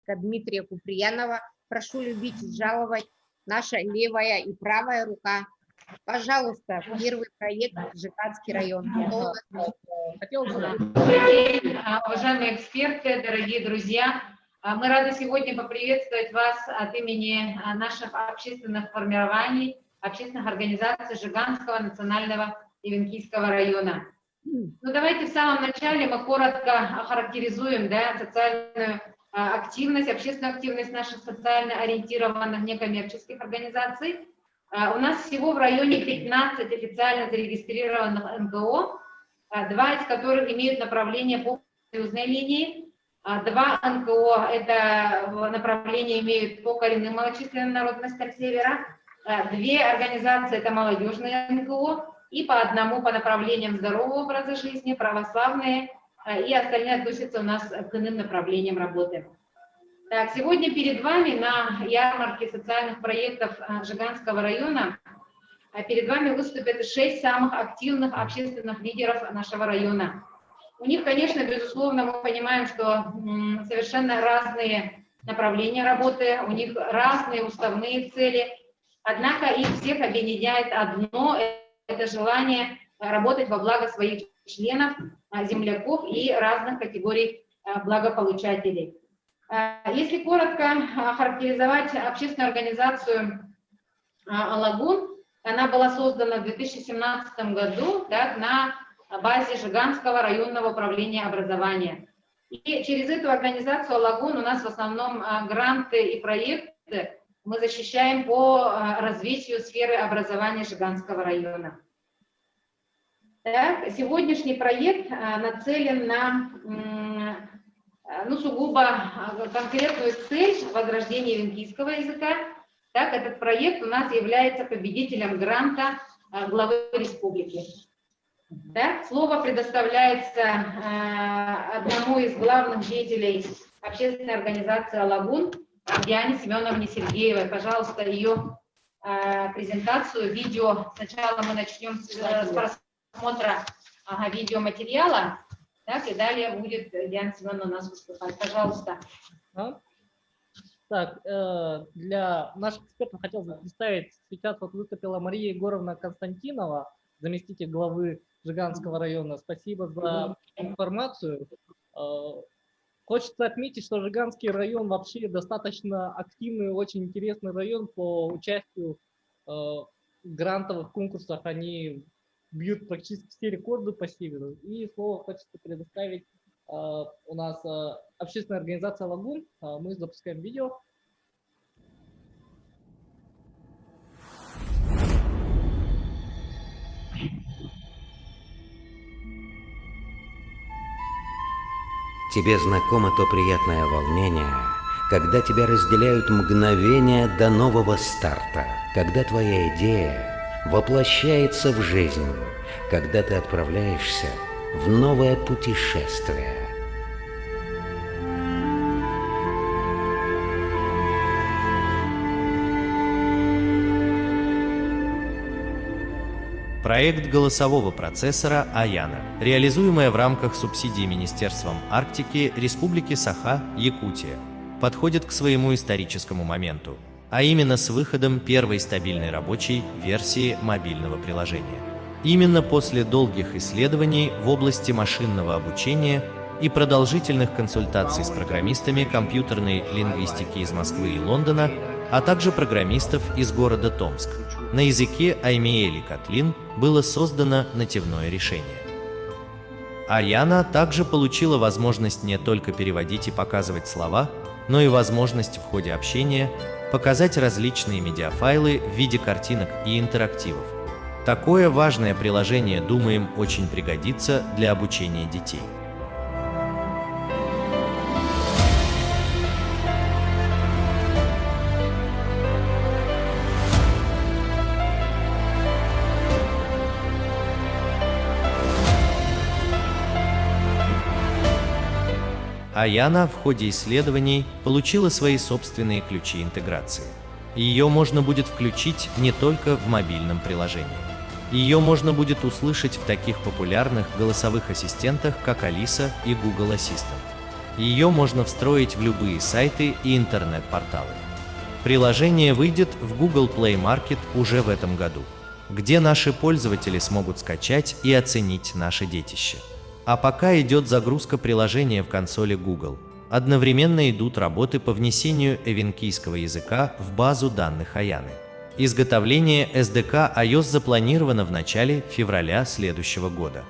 политика Дмитрия Куприянова. Прошу любить и жаловать, наша левая и правая рука. Пожалуйста, первый проект Жиганский район. Добрый день, уважаемые эксперты, дорогие друзья. Мы рады сегодня поприветствовать вас от имени наших общественных формирований, общественных организаций Жиганского национального и Венкийского района. Ну, давайте в самом начале мы коротко охарактеризуем социальную активность, общественную активность наших социально ориентированных некоммерческих организаций. У нас всего в районе 15 официально зарегистрированных НКО, 2 из которых имеют направление по союзной линии, 2 НКО это направление имеют по коренным малочисленным народностям Севера, 2 организации это молодежные НКО и по одному по направлениям здорового образа жизни, православные, и остальные относятся у нас к иным направлениям работы. Так, сегодня перед вами на ярмарке социальных проектов Жиганского района перед вами выступят 6 самых активных общественных лидеров нашего района. У них, конечно, безусловно, мы понимаем, что совершенно разные направления работы, у них разные уставные цели, однако их всех объединяет одно – это желание работать во благо своих членов, земляков и разных категорий благополучателей. Если коротко характеризовать общественную организацию «Алагун», она была создана в 2017 году на базе Жиганского районного управления образования. И через эту организацию «Алагун» у нас в основном гранты и проекты мы защищаем по развитию сферы образования Жиганского района. Так, сегодняшний проект нацелен на сугубо конкретную цель возрождения венкийского языка. Так, этот проект у нас является победителем гранта главы республики. Так, слово предоставляется одному из главных деятелей общественной организации «Алагун» Диане Семеновне Сергеевой. Пожалуйста, ее презентацию, видео. Сначала мы начнем с просмотра видеоматериала, так, и далее будет Диана Семеновна у нас выступать. Пожалуйста. Так, для наших экспертов хотел бы представить, сейчас вот выступила Мария Егоровна Константинова, заместитель главы Жиганского района. Спасибо за информацию. Хочется отметить, что Жиганский район вообще достаточно активный, очень интересный район по участию в грантовых конкурсах. Они бьют практически все рекорды по северу. И слово хочется предоставить у нас общественная организация «Алагун». Мы запускаем видео. Тебе знакомо то приятное волнение, когда тебя разделяют мгновения до нового старта, когда твоя идея воплощается в жизнь, когда ты отправляешься в новое путешествие. Проект голосового процессора «Аяна», реализуемая в рамках субсидий Министерством Арктики Республики Саха, Якутия, подходит к своему историческому моменту, а именно с выходом первой стабильной рабочей версии мобильного приложения. Именно после долгих исследований в области машинного обучения и продолжительных консультаций с программистами компьютерной лингвистики из Москвы и Лондона, а также программистов из города Томск, на языке Аймеэли Котлин было создано нативное решение. Аяна также получила возможность не только переводить и показывать слова, но и возможность в ходе общения показать различные медиафайлы в виде картинок и интерактивов. Такое важное приложение, думаем, очень пригодится для обучения детей. Аяна в ходе исследований получила свои собственные ключи интеграции. Ее можно будет включить не только в мобильном приложении. Ее можно будет услышать в таких популярных голосовых ассистентах, как Алиса и Google Assistant. Ее можно встроить в любые сайты и интернет-порталы. Приложение выйдет в Google Play Market уже в этом году, где наши пользователи смогут скачать и оценить наше детище. А пока идет загрузка приложения в консоли Google, одновременно идут работы по внесению эвенкийского языка в базу данных Аяны. Изготовление SDK iOS запланировано в начале февраля следующего года.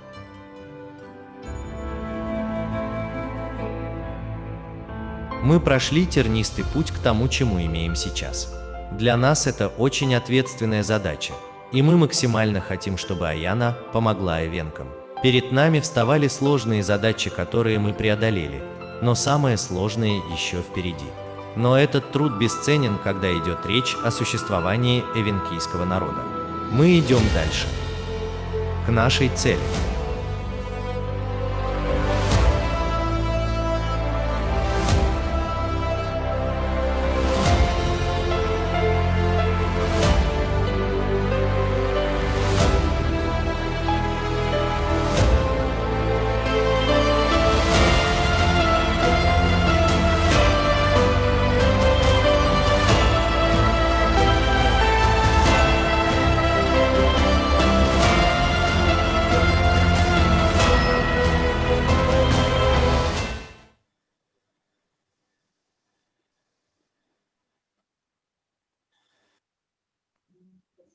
Мы прошли тернистый путь к тому, чему имеем сейчас. Для нас это очень ответственная задача, и мы максимально хотим, чтобы Аяна помогла эвенкам. Перед нами вставали сложные задачи, которые мы преодолели, но самое сложное еще впереди. Но этот труд бесценен, когда идет речь о существовании эвенкийского народа. Мы идем дальше, к нашей цели.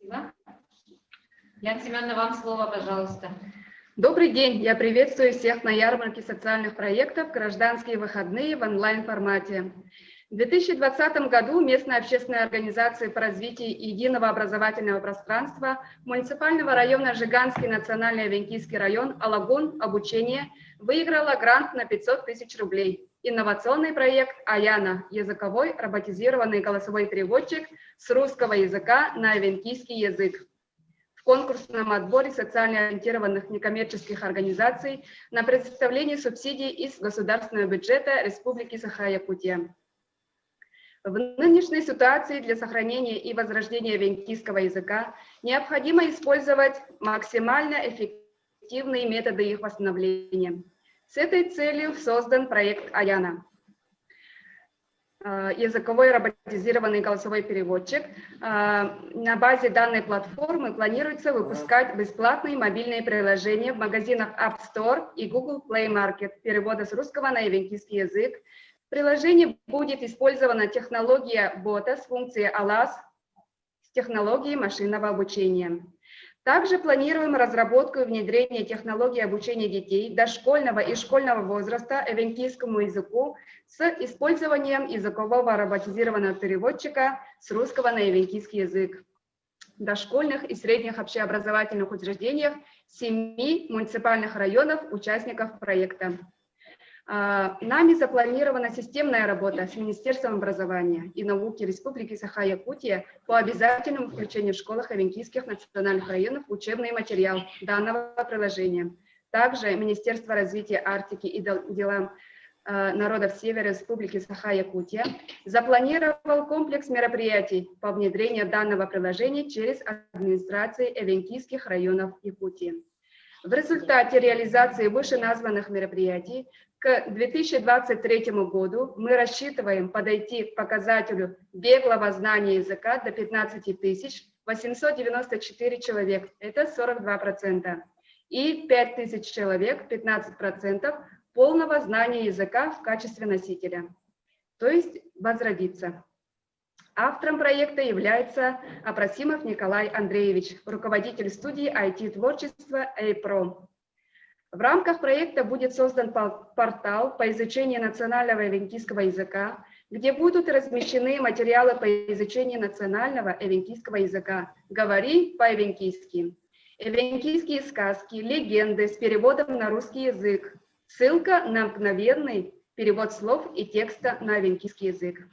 Спасибо. Яна Семеновна, вам слово, пожалуйста. Добрый день! Я приветствую всех на ярмарке социальных проектов «Гражданские выходные» в онлайн-формате. В 2020 году местная общественная организация по развитию единого образовательного пространства муниципального района Жиганский национальный эвенкийский район «Алагун. Обучение» выиграла грант на 500 тысяч рублей. Инновационный проект «Аяна» – языковой роботизированный голосовой переводчик с русского языка на эвенкийский язык. В конкурсном отборе социально ориентированных некоммерческих организаций на предоставление субсидий из государственного бюджета Республики Саха-Якутия. В нынешней ситуации для сохранения и возрождения эвенкийского языка необходимо использовать максимально эффективные методы их восстановления. С этой целью создан проект «Аяна» – языковой роботизированный голосовой переводчик. На базе данной платформы планируется выпускать бесплатные мобильные приложения в магазинах App Store и Google Play Market перевода с русского на эвенкийский язык. В приложении будет использована технология бота с функцией ALAS с технологией машинного обучения. Также планируем разработку и внедрение технологий обучения детей дошкольного и школьного возраста эвенкийскому языку с использованием языкового роботизированного переводчика с русского на эвенкийский язык в дошкольных и средних общеобразовательных учреждениях 7 муниципальных районов участников проекта. Нами запланирована системная работа с Министерством образования и науки Республики Саха-Якутия по обязательному включению в школах эвенкийских национальных районов в учебный материал данного приложения. Также Министерство развития Арктики и делам народов Севера Республики Саха-Якутия запланировал комплекс мероприятий по внедрению данного приложения через администрации эвенкийских районов Якутии. В результате реализации вышеназванных мероприятий к 2023 году мы рассчитываем подойти к показателю беглого знания языка до 15 894 человек, это 42%, и 5000 человек, 15%, полного знания языка в качестве носителя, то есть возродиться. Автором проекта является Апрасимов Николай Андреевич, руководитель студии IT-творчества A-Pro. В рамках проекта будет создан портал по изучению национального эвенкийского языка, где будут размещены материалы по изучению национального эвенкийского языка «Говори по-эвенкийски», эвенкийские сказки, легенды с переводом на русский язык, ссылка на мгновенный перевод слов и текста на эвенкийский язык.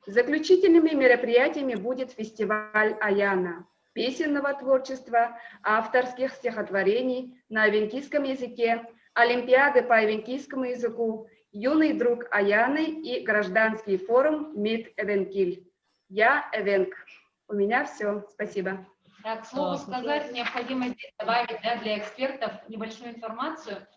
Заключительными мероприятиями будет фестиваль «Аяна» песенного творчества, авторских стихотворений на эвенкийском языке, олимпиады по эвенкийскому языку, юный друг Аяны и гражданский форум МИД Эвенкиль. Я Эвенк. У меня все. Спасибо. Так, к слову сказать, необходимо здесь добавить для экспертов небольшую информацию.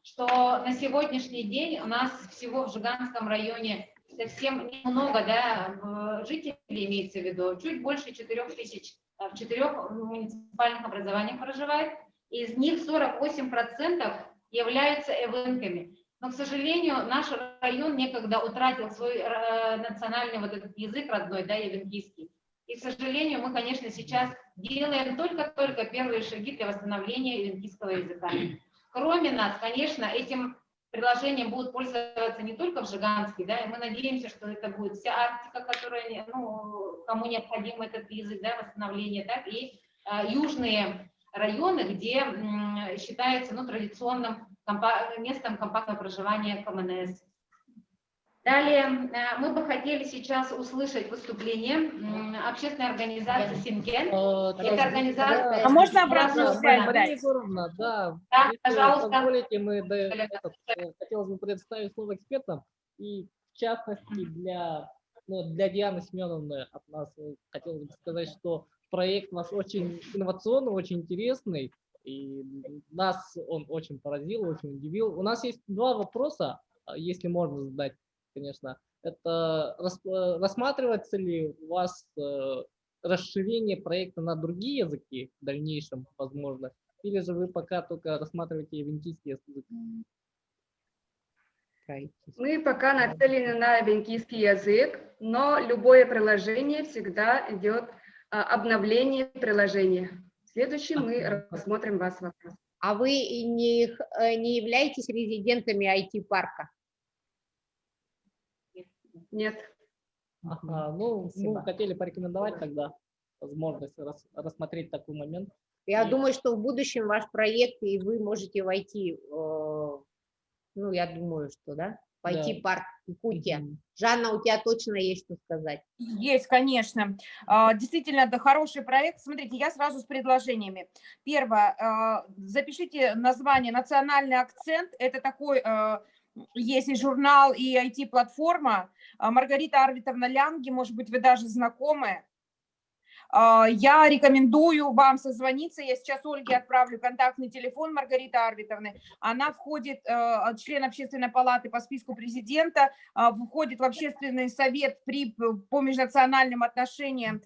что на сегодняшний день у нас всего в Жиганском районе совсем немного, да, жителей имеется в виду, чуть больше 4000 в 4 муниципальных образованиях проживает, из них 48% являются эвенками. Но, к сожалению, наш район некогда утратил свой национальный вот этот язык родной, да, эвенкийский. И, к сожалению, мы, конечно, сейчас делаем только первые шаги для восстановления эвенкийского языка. Кроме нас, конечно, этим приложением будут пользоваться не только в Жиганске, да, и мы надеемся, что это будет вся Арктика, которая, ну, кому необходим этот язык, да, восстановление, так, и южные районы, где считается, ну, традиционным местом компактного проживания КМНС. Далее мы бы хотели сейчас услышать выступление общественной организации Симкен. Это организация... А можно обратную связь Мария дать? Егоровна, да, Да, если пожалуйста. позволите, мы хотелось бы предоставить слово экспертам, и в частности для Дианы Семеновны от нас хотелось бы сказать, что проект у вас очень инновационный, очень интересный, и нас он очень поразил, очень удивил. У нас есть 2 вопроса, если можно задать, конечно. Это рассматривается ли у вас расширение проекта на другие языки в дальнейшем, возможно, или же вы пока только рассматриваете эвенкийский язык? Мы пока нацелены на эвенкийский язык, но любое приложение всегда идет обновление приложения. Следующим мы рассмотрим ваш вопрос. А вы не являетесь резидентами IT-парка? Нет. Ага, ну, мы хотели порекомендовать тогда возможность рассмотреть такой момент. Я думаю, что в будущем ваш проект, и вы можете войти, ну, я думаю, что, да, в IT-парк Якутия. Жанна, у тебя точно есть что сказать? Есть, конечно. Действительно, это хороший проект. Смотрите, я сразу с предложениями. Первое, запишите название «Национальный акцент». Это такой, есть и журнал, и IT-платформа. Маргарита Арвитовна Лянги, может быть, вы даже знакомы. Я рекомендую вам созвониться. Я сейчас Ольге отправлю контактный телефон Маргариты Арвитовны. Она входит, член общественной палаты по списку президента, входит в общественный совет по межнациональным отношениям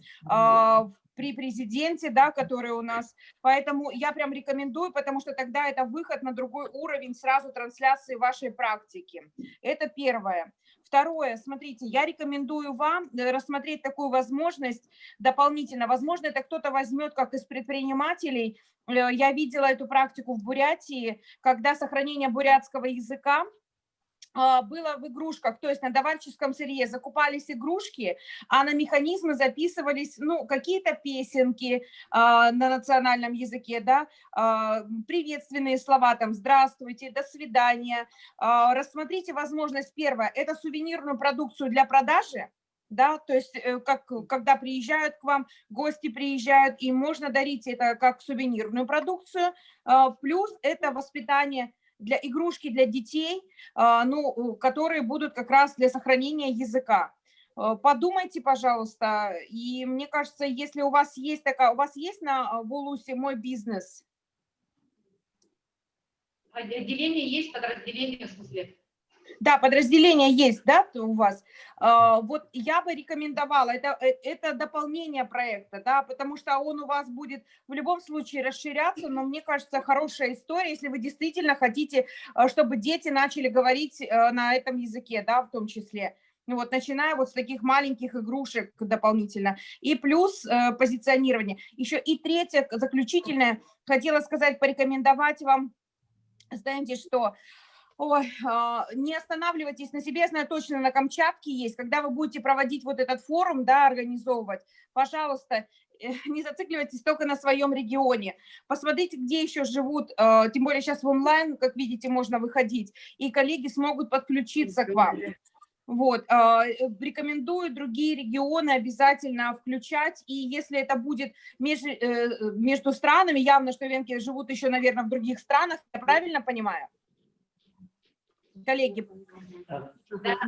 при президенте, да, который у нас. Поэтому я прям рекомендую, потому что тогда это выход на другой уровень сразу трансляции вашей практики. Это первое. Второе, смотрите, я рекомендую вам рассмотреть такую возможность дополнительно. Возможно, это кто-то возьмет как из предпринимателей. Я видела эту практику в Бурятии, когда сохранение бурятского языка было в игрушках, то есть на давальческом сырье закупались игрушки, а на механизмы записывались, ну, какие-то песенки на национальном языке, да, приветственные слова, там, здравствуйте, до свидания. Рассмотрите возможность, первое, это сувенирную продукцию для продажи, да, то есть когда приезжают к вам, гости приезжают, и можно дарить это как сувенирную продукцию, плюс это воспитание для игрушки для детей, ну, которые будут как раз для сохранения языка. Подумайте, пожалуйста, и мне кажется, если у вас есть такая, у вас есть на Волусе «Мой бизнес»? Отделение есть, подразделение в смысле? Да, подразделение есть, да, у вас. Вот я бы рекомендовала, это дополнение проекта, да, потому что он у вас будет в любом случае расширяться, но мне кажется, хорошая история, если вы действительно хотите, чтобы дети начали говорить на этом языке, да, в том числе. Вот, начиная вот с таких маленьких игрушек дополнительно. И плюс позиционирование. Еще и третье, заключительное, хотела сказать, порекомендовать вам, знаете, что... Ой, не останавливайтесь на себе, я знаю, точно на Камчатке есть, когда вы будете проводить вот этот форум, да, организовывать, пожалуйста, не зацикливайтесь только на своем регионе, посмотрите, где еще живут, тем более сейчас в онлайн, как видите, можно выходить, и коллеги смогут подключиться к вам. Вот, рекомендую другие регионы обязательно включать, и если это будет между странами, явно, что венки живут еще, наверное, в других странах, я правильно понимаю? Коллеги. Да.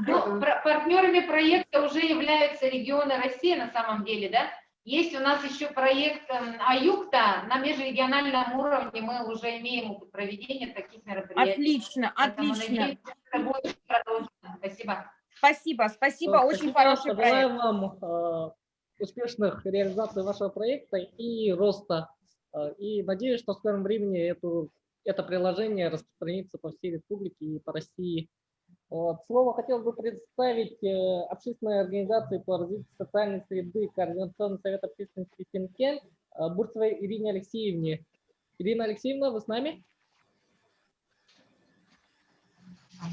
Ну, партнерами проекта уже являются регионы России на самом деле, да? Есть у нас еще проект АЮКТА. На межрегиональном уровне мы уже имеем опыт проведения таких мероприятий. Отлично, Поэтому отлично. надеюсь, это будет продолжено. Спасибо. Спасибо, спасибо, очень хороший проект. Желаем вам успешных реализаций вашего проекта и роста. И надеюсь, что в скором времени это приложение распространится по всей республике и по России. Вот. Слово хотел бы представить общественной организации по развитию социальной среды Координационный совет общественности Синкен Бурцевой Ирине Алексеевне. Ирина Алексеевна, вы с нами?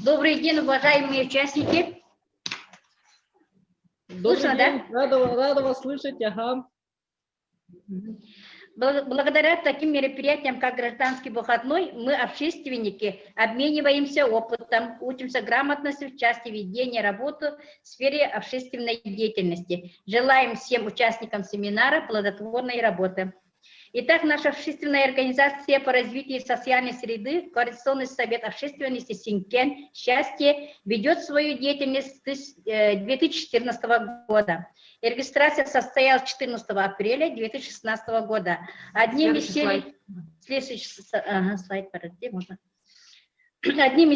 Добрый день, уважаемые участники. Добрый Слышно, день, да? рада вас слышать. Ага. Благодаря таким мероприятиям, как гражданский выходной, мы, общественники, обмениваемся опытом, учимся грамотности в части ведения работы в сфере общественной деятельности. Желаем всем участникам семинара плодотворной работы. Итак, наша общественная организация по развитию социальной среды, Координационный совет общественности Синкен «Счастье» ведет свою деятельность с 2014 года. Регистрация состоялась 14 апреля 2016 года. Одним из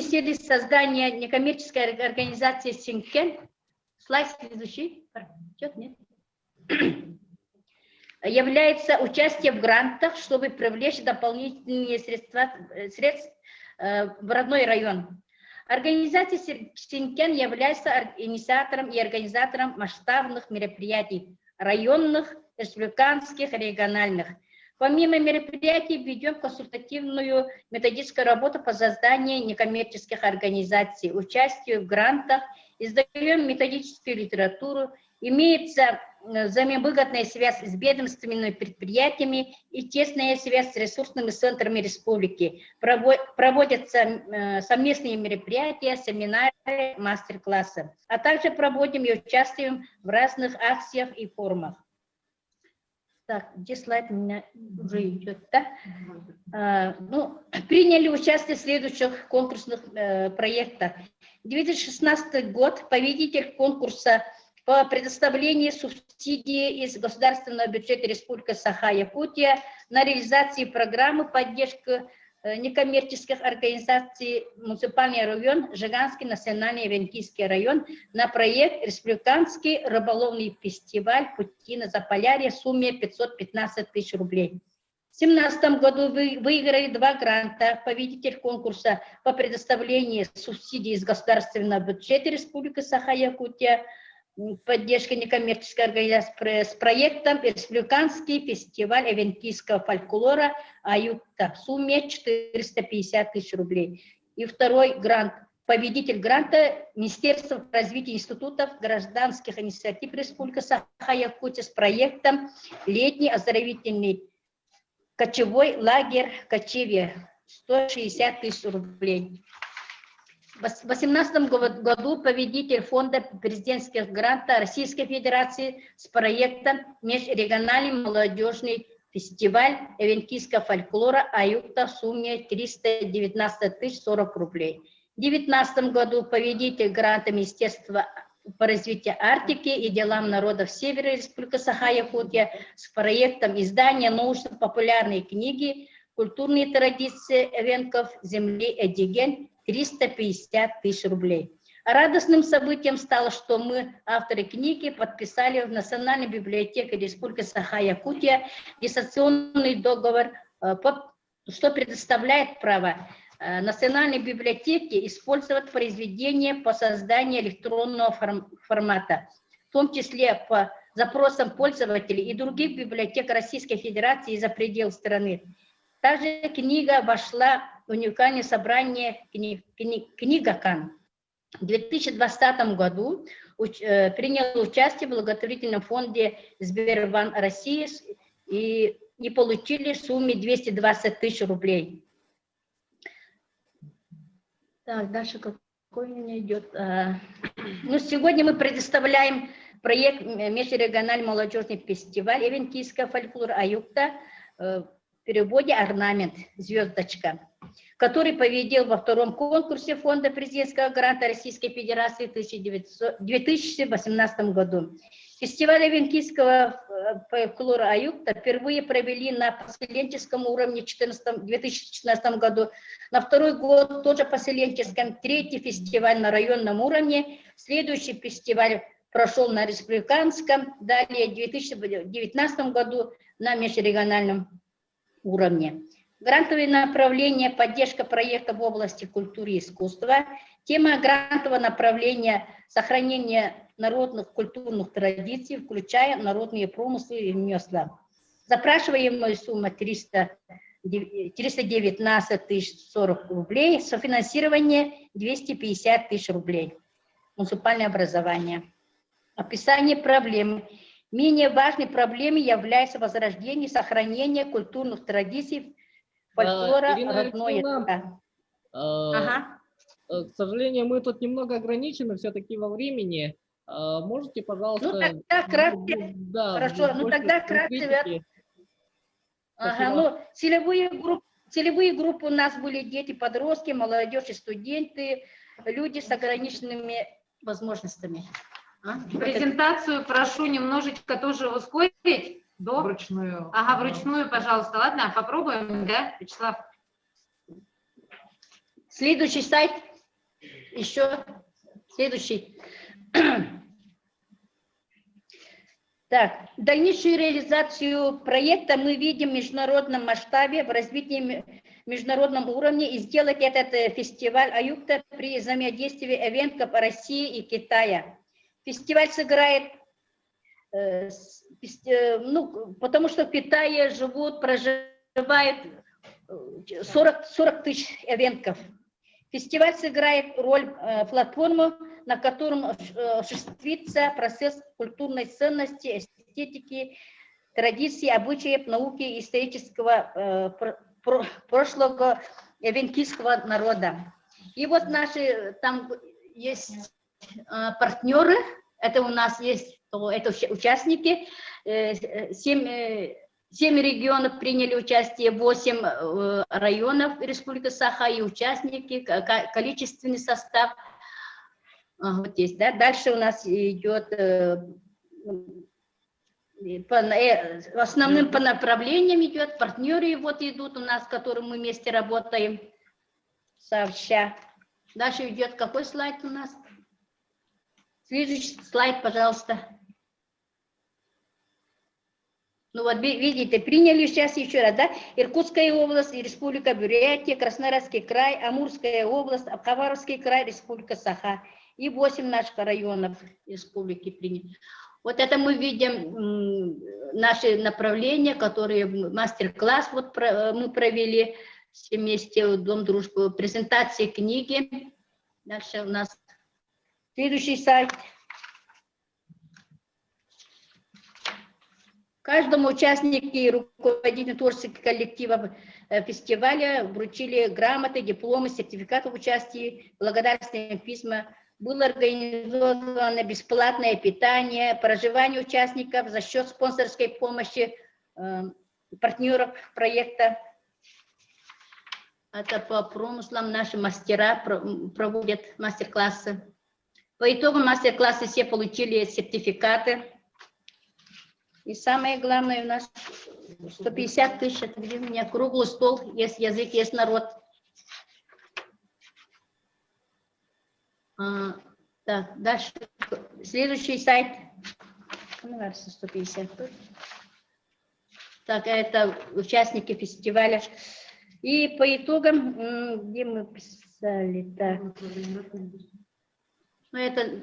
целей создания некоммерческой организации Синкен, слайд следующий, нет, является участие в грантах, чтобы привлечь дополнительные средства в родной район. Организация Синкен является инициатором и организатором масштабных мероприятий районных, республиканских, региональных. Помимо мероприятий ведем консультативную методическую работу по созданию некоммерческих организаций, участию в грантах, издаем методическую литературу, имеется взаимовыгодная связь с ведомственными предприятиями и тесная связь с ресурсными центрами республики. Проводятся совместные мероприятия, семинары, мастер-классы. А также проводим и участвуем в разных акциях и форумах. Так, где слайд у меня уже идет, да? Приняли участие в следующих конкурсных проектах. 2016 год победитель конкурса по предоставлению субсидий из государственного бюджета Республики Саха-Якутия на реализацию программы поддержки некоммерческих организаций муниципальный район, Жиганский национальный Венкийский район на проект «Республиканский рыболовный фестиваль «Пути на Заполярье» в сумме 515 тысяч рублей. В 2017 году выиграли 2 гранта. Победитель конкурса по предоставлению субсидий из государственного бюджета Республики Саха-Якутия, поддержка некоммерческой организации с проектом «Республиканский фестиваль эвенкийского фольклора АЮКТА» в сумме 450 тысяч рублей. И 2-й грант. Победитель гранта Министерство развития институтов гражданских инициатив Республики Саха-Якутия с проектом «Летний оздоровительный кочевой лагерь Кочевье» 160 тысяч рублей. В 2018 году победитель фонда президентских грантов Российской Федерации с проектом «Межрегиональный молодежный фестиваль эвенкийского фольклора АЮКТА» в сумме 319 тысяч 40 рублей. В 2019 году победитель гранта Министерства по развитию Арктики и делам народов Севера Республики Саха-Якутия с проектом издания научно-популярной книги «Культурные традиции эвенков земли Эдиген» 350 тысяч рублей. Радостным событием стало, что мы, авторы книги, подписали в Национальной библиотеке Республики Саха-Якутия диссоциационный договор, что предоставляет право Национальной библиотеке использовать произведения по созданию электронного формата, в том числе по запросам пользователей и других библиотек Российской Федерации и за пределы страны. Также книга вошла в уникальное собрание «Книгакан». В 2020 году принял участие в благотворительном фонде Сбербанк России и получили в сумме 220 тысяч рублей. Так, дальше какой у меня идет? Сегодня мы предоставляем проект «Межрегиональный молодежный фестиваль эвенкийского фольклора АЮКТА», в переводе «Орнамент», звездочка, который победил во 2-м конкурсе фонда президентского гранта Российской Федерации в 2018 году. Фестиваль авенкийского фольклора Аюкта впервые провели на поселенческом уровне в 2014 году. На второй год тоже поселенческом, третий фестиваль на районном уровне. Следующий фестиваль прошел на республиканском, далее в 2019 году на межрегиональном уровне. Грантовые направления, поддержка проектов в области культуры и искусства. Тема грантового направления – сохранение народных культурных традиций, включая народные промыслы и ремесла. Запрашиваемая сумма 319 040 рублей, софинансирование 250 000 рублей. Муниципальное образование. Описание проблемы. Менее важной проблемой является возрождение и сохранение культурных традиций, фольклора, родной языка. К сожалению, мы тут немного ограничены все-таки во времени. Можете, пожалуйста... Ну, тогда кратко. Да, хорошо, ну тогда кратко. Ага, ну, целевые группы у нас были дети, подростки, молодежь и студенты, люди с ограниченными возможностями. Презентацию прошу немножечко тоже ускорить. Вручную. Ага, вручную, пожалуйста. Ладно, попробуем, да, Вячеслав? Следующий сайт. Еще следующий. Так, дальнейшую реализацию проекта мы видим в международном масштабе, в развитии международном уровне, и сделать этот фестиваль Аюкта при взаимодействии эвентов России и Китая. Фестиваль сыграет, потому что в Китае проживает 40 тысяч эвентов. Фестиваль сыграет роль платформы, на котором осуществится процесс культурной ценности, эстетики, традиций, обычаев, науки и исторического прошлого эвенкийского народа. И вот наши там есть партнеры, это у нас есть это участники, 7 регионов приняли участие, 8 районов Республики Саха и участники, количественный состав. Вот здесь, да. Дальше у нас идет основным по направлениям идет, партнеры вот идут у нас, с которыми мы вместе работаем сообща. Дальше идет какой слайд у нас? Следующий слайд, пожалуйста. Ну вот видите, приняли сейчас еще раз, да? Иркутская область, Республика Бурятия, Красноярский край, Амурская область, Хабаровский край, Республика Саха. И 8 наших районов республики приняли. Вот это мы видим наши направления, которые мастер-класс вот мы провели все вместе в Дом дружбы, презентации книги. Дальше у нас следующий сайт. Каждому участнику и руководителю творческих коллективов фестиваля вручили грамоты, дипломы, сертификаты участия, благодарственные письма. Было организовано бесплатное питание, проживание участников за счет спонсорской помощи партнеров проекта. Это по промыслам наши мастера проводят мастер-классы. По итогам мастер-класса все получили сертификаты. И самое главное у нас 150 тысяч, это где у меня круглый стол, есть язык, есть народ. Так, дальше. Следующий сайт. 150. Так, это участники фестиваля. И по итогам, где мы писали, так. Ну, это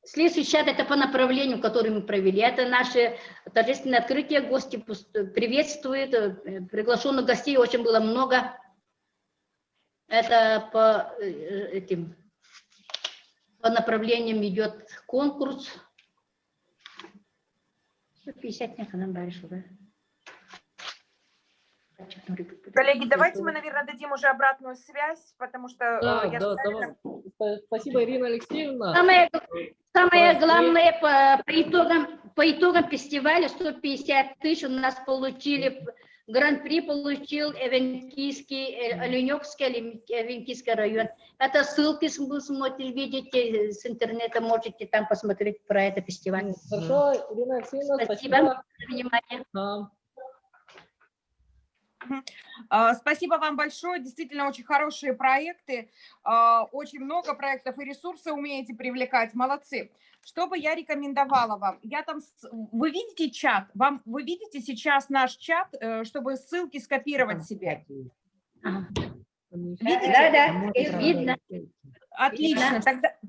следующий чат, это по направлению, который мы провели. Это наше торжественное открытие. Гости приветствуют. Приглашенных гостей очень было много. Это по направлениям идет конкурс. 150 некогда дальше, да? Коллеги, давайте мы, наверное, дадим уже обратную связь, потому что... Спасибо, Ирина Алексеевна. Самое главное, по итогам фестиваля 150 тысяч у нас получили Гран-при получил Оленевский Эвенкийский район. Это ссылки вы смотрите, видите с интернета, можете там посмотреть про этот фестиваль. Хорошо, Ирина Алексеевна, Спасибо за внимание. Спасибо вам большое. Действительно, очень хорошие проекты. Очень много проектов и ресурсы умеете привлекать. Молодцы. Что бы я рекомендовала вам? Вы видите чат? Вы видите сейчас наш чат, чтобы ссылки скопировать себе? Видите? Да, видно. Отлично.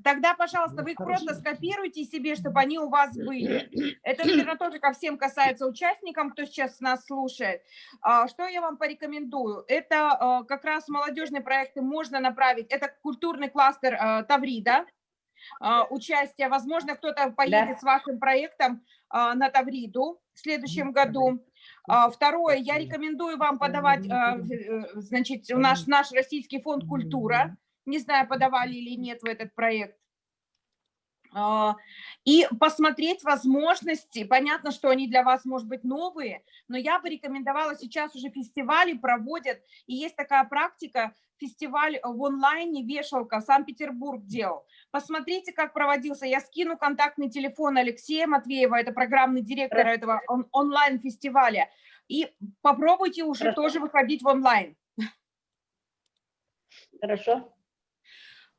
Тогда, пожалуйста, вы их просто скопируйте себе, чтобы они у вас были. Это, наверное, тоже ко всем касается участникам, кто сейчас нас слушает. Что я вам порекомендую? Это как раз молодежные проекты можно направить. Это культурный кластер Таврида. Участие. Возможно, кто-то поедет с вашим проектом на Тавриду в следующем году. Второе, я рекомендую вам подавать, значит, наш Российский фонд «Культура». Не знаю, подавали или нет в этот проект. И посмотреть возможности. Понятно, что они для вас, может быть, новые, но я бы рекомендовала, сейчас уже фестивали проводят, и есть такая практика, фестиваль в онлайне «Вешалка», Санкт-Петербург делал. Посмотрите, как проводился. Я скину контактный телефон Алексея Матвеева, это программный директор этого онлайн-фестиваля. И попробуйте уже тоже выходить в онлайн. Хорошо.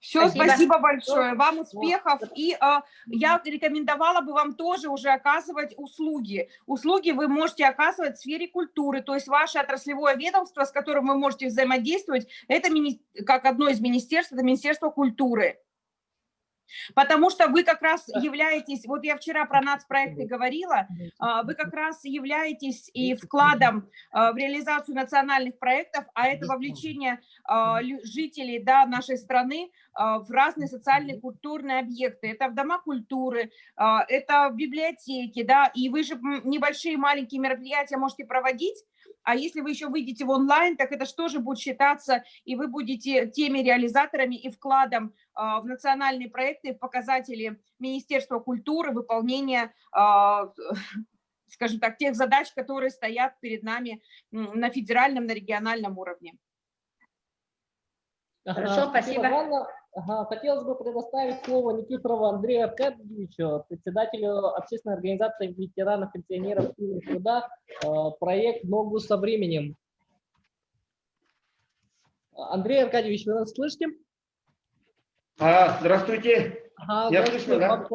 Все, спасибо большое. Вам успехов. И я рекомендовала бы вам тоже уже оказывать услуги. Услуги вы можете оказывать в сфере культуры. То есть ваше отраслевое ведомство, с которым вы можете взаимодействовать, это как одно из министерств, это Министерство культуры. Потому что вы как раз являетесь, вот я вчера про нацпроекты говорила, вы как раз являетесь и вкладом в реализацию национальных проектов, а это вовлечение жителей, да, нашей страны в разные социальные культурные объекты. Это в дома культуры, это в библиотеки, да, и вы же небольшие маленькие мероприятия можете проводить. А если вы еще выйдете в онлайн, так это что же будет считаться, и вы будете теми реализаторами и вкладом в национальные проекты, в показатели Министерства культуры, выполнения, скажем так, тех задач, которые стоят перед нами на федеральном, на региональном уровне. Хорошо, спасибо. Хотелось бы предоставить слово Никифорову Андрею Аркадьевичу, председателю общественной организации ветеранов, пенсионеров и труда, проект «Ногу со временем». Андрей Аркадьевич, вы нас слышите? Здравствуйте. Я слышно, да?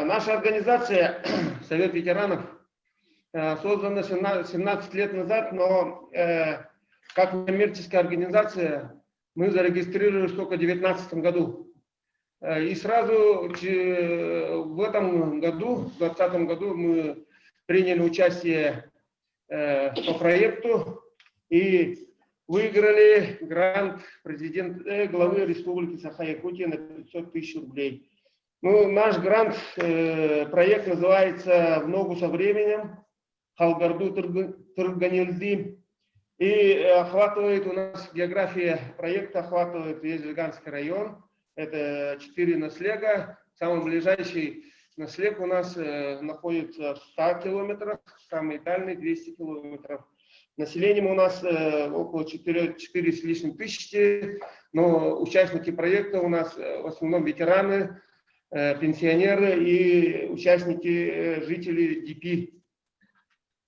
Наша организация Совет ветеранов создана 17 лет назад, но как коммерческая организация мы зарегистрировались только в 2019 году. И сразу в этом году, в 2020 году, мы приняли участие по проекту и выиграли грант главы Республики Саха-Якутия на 500 тысяч рублей. Ну, наш грант, проект называется «В ногу со временем», Халгарду Турганилди. И охватывает у нас, география проекта охватывает весь Жиганский район. Это 4 наслега. Самый ближайший наслег у нас находится в 100 километрах, самый дальний 200 километров. Населением у нас около 4 с лишним тысячи, но участники проекта у нас в основном ветераны, пенсионеры и участники, жители ДП,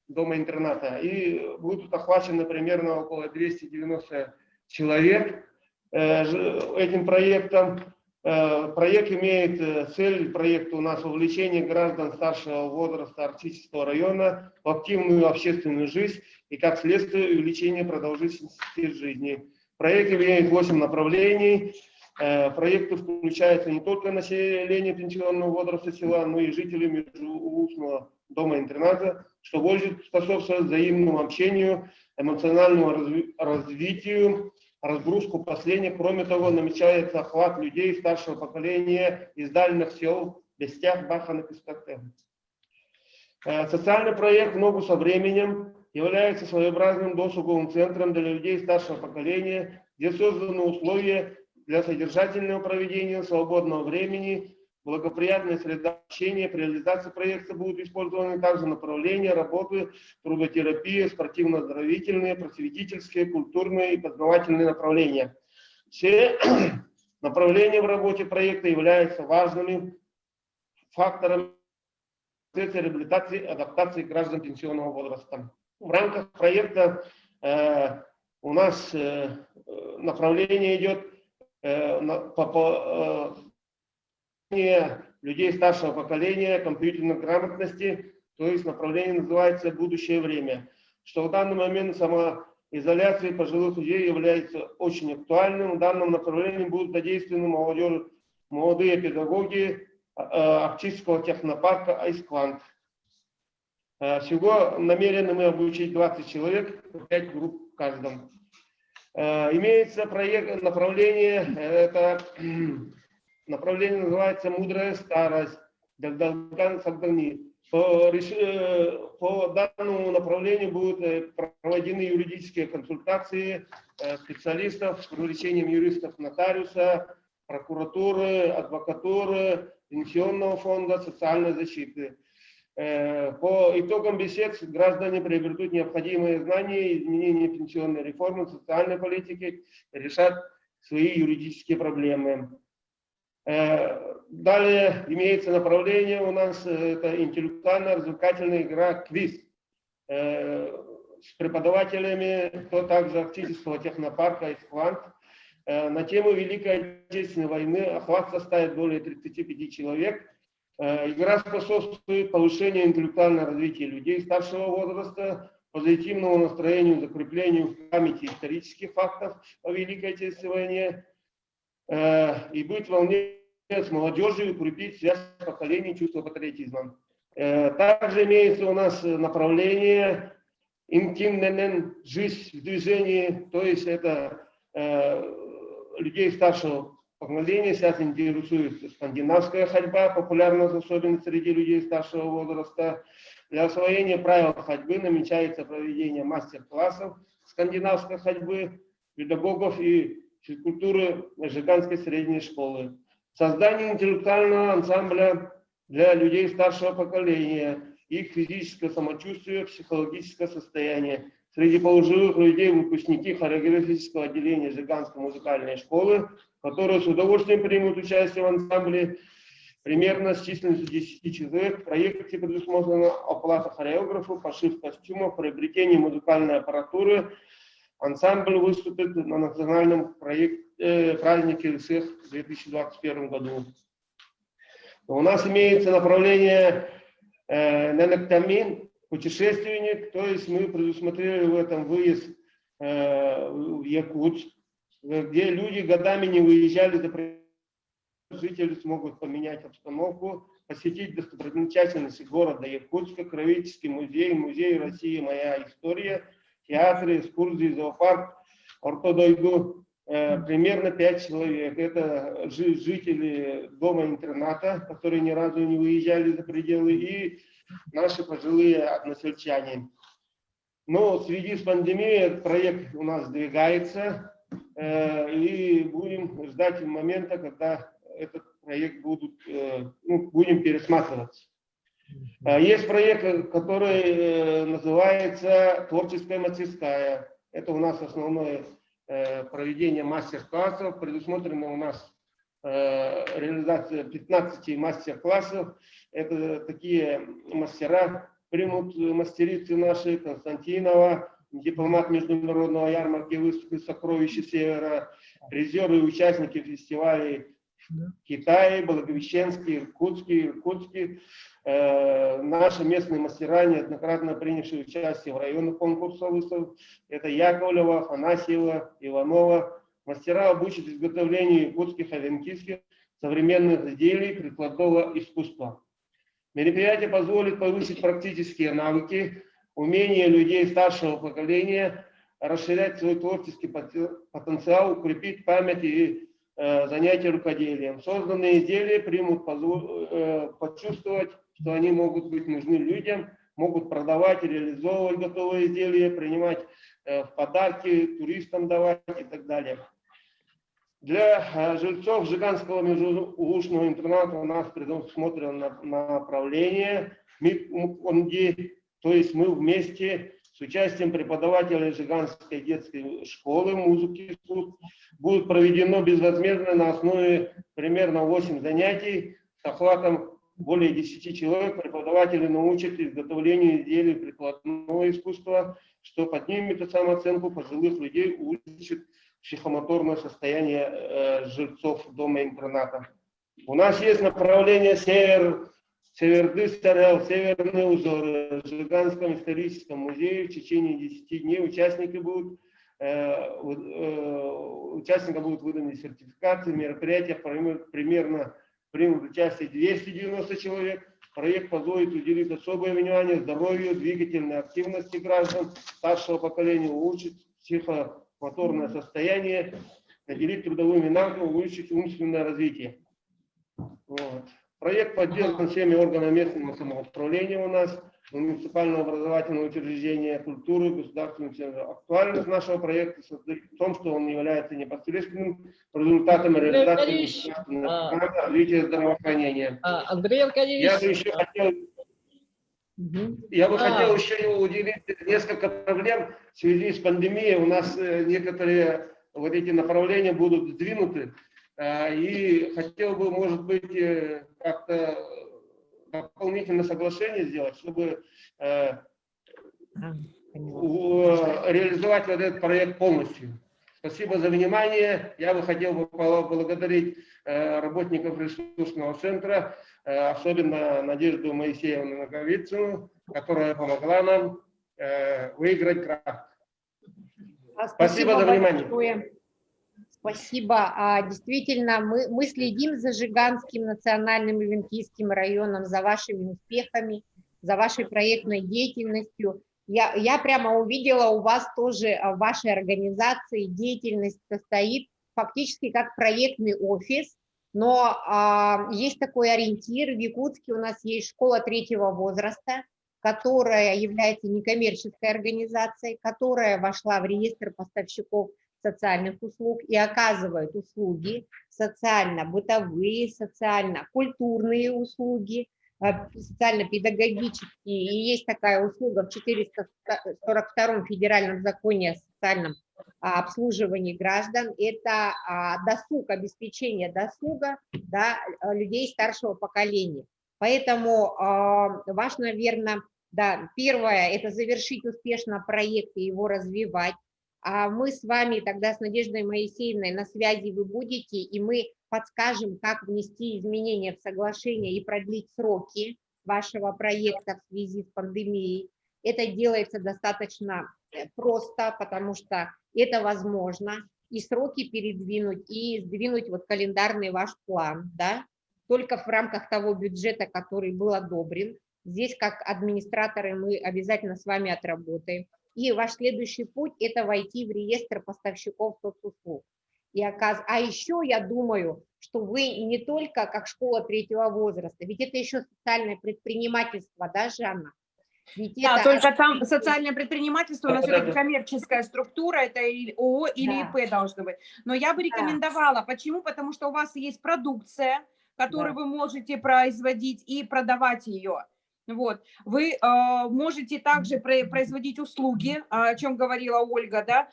дома-интерната. И будут охвачены примерно около 290 человек этим проектом. Проект имеет цель проекта у нас вовлечение граждан старшего возраста Арктического района в активную общественную жизнь и, как следствие, увеличение продолжительности жизни. Проект имеет 8 направлений. Проекты включаются не только население пенсионного возраста села, но и жители межулучного дома-интерната, что будет способствовать взаимному общению, эмоциональному развитию, разгрузку последних. Кроме того, намечается охват людей старшего поколения из дальних сел, Бестях, Баханок и Спектр. Социальный проект «В ногу со временем» является своеобразным досуговым центром для людей старшего поколения, где созданы условия для содержательного проведения свободного времени благоприятная среда общения. При реализации проекта будут использованы также направления работы, трудотерапия, спортивно-оздоровительные, просветительские, культурные и познавательные направления. Все направления в работе проекта являются важными факторами процесса реабилитации и адаптации граждан пенсионного возраста. В рамках проекта у нас направление идет людей старшего поколения, компьютерной грамотности, то есть направление называется «Будущее время», что в данный момент самоизоляция пожилых людей является очень актуальным. В данном направлении будут задействованы молодые педагоги Арктического технопарка Айсквант. Всего намерены мы обучить 20 человек, 5 групп в каждом. Имеется проект, направление называется «Мудрая старость». По данному направлению будут проведены юридические консультации специалистов с привлечением юристов, нотариуса, прокуратуры, адвокатуры, пенсионного фонда, социальной защиты. По итогам бесед граждане приобретут необходимые знания и изменения пенсионной реформы, социальной политики, решат свои юридические проблемы. Далее имеется направление у нас, это интеллектуально-развлекательная игра «Квиз» с преподавателями, то также Арктического технопарка «Айсквант». На тему Великой Отечественной войны охват составит более 35 человек. Игра способствует повышению интеллектуального развития людей старшего возраста, позитивному настроению, закреплению в памяти исторических фактов о Великой Отечественной войне и быть в волне с молодежью и укрепить связь поколений, чувство патриотизма. Также имеется у нас направление «Интимненен» – «Жизнь в движении», то есть это людей старшего поколения сейчас интересует скандинавская ходьба, популярна особенно среди людей старшего возраста. Для освоения правил ходьбы намечается проведение мастер-классов скандинавской ходьбы, педагогов и физкультуры Жиганской средней школы. Создание интеллектуального ансамбля для людей старшего поколения, их физическое самочувствие, психологическое состояние. Среди пожилых людей выпускники хореографического отделения Жиганской музыкальной школы, которые с удовольствием примут участие в ансамбле, примерно с численностью 10 человек. В проекте предусмотрена оплата хореографу, пошив костюмов, приобретение музыкальной аппаратуры. Ансамбль выступит на национальном празднике всех в 2021 году. У нас имеется направление «Ненектамин», путешественник, то есть мы предусмотрели в этом выезд в Якутск, где люди годами не выезжали за пределы, жители смогут поменять обстановку, посетить достопримечательности города Якутска, Кровеческий музей, Музей России «Моя история», театры, экскурсии, зоопарк, ортодойду. Примерно 5 человек. Это жители дома-интерната, которые ни разу не выезжали за пределы, и наши пожилые односельчане. Но в связи с пандемией этот проект у нас сдвигается, и будем ждать момента, когда этот проект будем пересматривать. Есть проект, который называется «Творческая мастерская». Это у нас основное проведение мастер-классов. Предусмотрено у нас реализация 15 мастер-классов. Это такие мастера, примут мастерицы наши: Константинова, дипломат международного ярмарки выставки «Сокровища Севера», призеры и участники фестивалей Китае, Благовещенский, Иркутский. Наши местные мастера, неоднократно принявшие участие в районных конкурсах выставок, это Яковлева, Афанасьева, Иванова. Мастера обучат изготовлению якутских, авенкийских современных изделий прикладного искусства. Мероприятие позволит повысить практические навыки, умения людей старшего поколения, расширять свой творческий потенциал, укрепить память и занятия рукоделием. Созданные изделия примут почувствовать, что они могут быть нужны людям, могут продавать и реализовывать готовые изделия, принимать в подарки, туристам давать и так далее. Для жильцов Жиганского межулучного интерната у нас предусмотрено направление МИП-ОНДИ, то есть мы вместе с участием преподавателей Жиганской детской школы музыки и искусств будет проведено безвозмездно на основе примерно 8 занятий с охватом более 10 человек. Преподаватели научат изготовлению изделий прикладного искусства, что поднимет самооценку пожилых людей, улучшит психомоторное состояние жильцов дома-интерната. У нас есть направление Севердыстарел, Северные узоры в Жиганском историческом музее. В течение 10 дней участникам будут выданы сертификаты, мероприятия примерно примут участие 290 человек. Проект позволит уделить особое внимание здоровью, двигательной активности граждан старшего поколения, улучшить психомоторное состояние, наделить трудовыми навыками, улучшить умственное развитие. Вот. Проект поддержан всеми органами местного самоуправления у нас, муниципального образовательного учреждения культуры, государственного центра. Актуальность нашего проекта состоит в том, что он является непосредственным результатом реализации развития здравоохранения. Андрей Аркадьевич, я бы хотел еще уделить несколько проблем в связи с пандемией. У нас некоторые вот эти направления будут сдвинуты. И хотел бы, может быть, как-то дополнительное соглашение сделать, чтобы реализовать вот этот проект полностью. Спасибо за внимание. Я бы хотел поблагодарить работников ресурсного центра, особенно Надежду Моисеевну Наговицыну, которая помогла нам выиграть грант. Спасибо за внимание. Большое. Спасибо. Действительно, мы следим за Жиганским национальным и Венкийским районом, за вашими успехами, за вашей проектной деятельностью. Я прямо увидела, у вас тоже в вашей организации деятельность состоит фактически как проектный офис, но есть такой ориентир. В Якутске у нас есть школа 3-го возраста, которая является некоммерческой организацией, которая вошла в реестр поставщиков социальных услуг и оказывает услуги социально-бытовые, социально-культурные услуги, социально-педагогические. И есть такая услуга в 442 федеральном законе о социальном обслуживании граждан. Это досуг, обеспечение досуга, да, людей старшего поколения. Поэтому ваш, наверное, да, первое – это завершить успешно проект и его развивать. А мы с вами тогда с Надеждой Моисеевной на связи вы будете, и мы подскажем, как внести изменения в соглашение и продлить сроки вашего проекта в связи с пандемией. Это делается достаточно просто, потому что это возможно, и сроки передвинуть, и сдвинуть вот календарный ваш план, да, только в рамках того бюджета, который был одобрен. Здесь, как администраторы, мы обязательно с вами отработаем. И ваш следующий путь – это войти в реестр поставщиков соцуслуг. А еще я думаю, что вы не только как школа 3-го возраста, ведь это еще социальное предпринимательство, да, Жанна? Ведь да, это... только там социальное предпринимательство, у нас все-таки коммерческая структура, это ООО или ИП должно быть. Но я бы рекомендовала, почему? Потому что у вас есть продукция, которую вы можете производить и продавать ее. Вот. Вы можете также производить услуги, о чем говорила Ольга, да.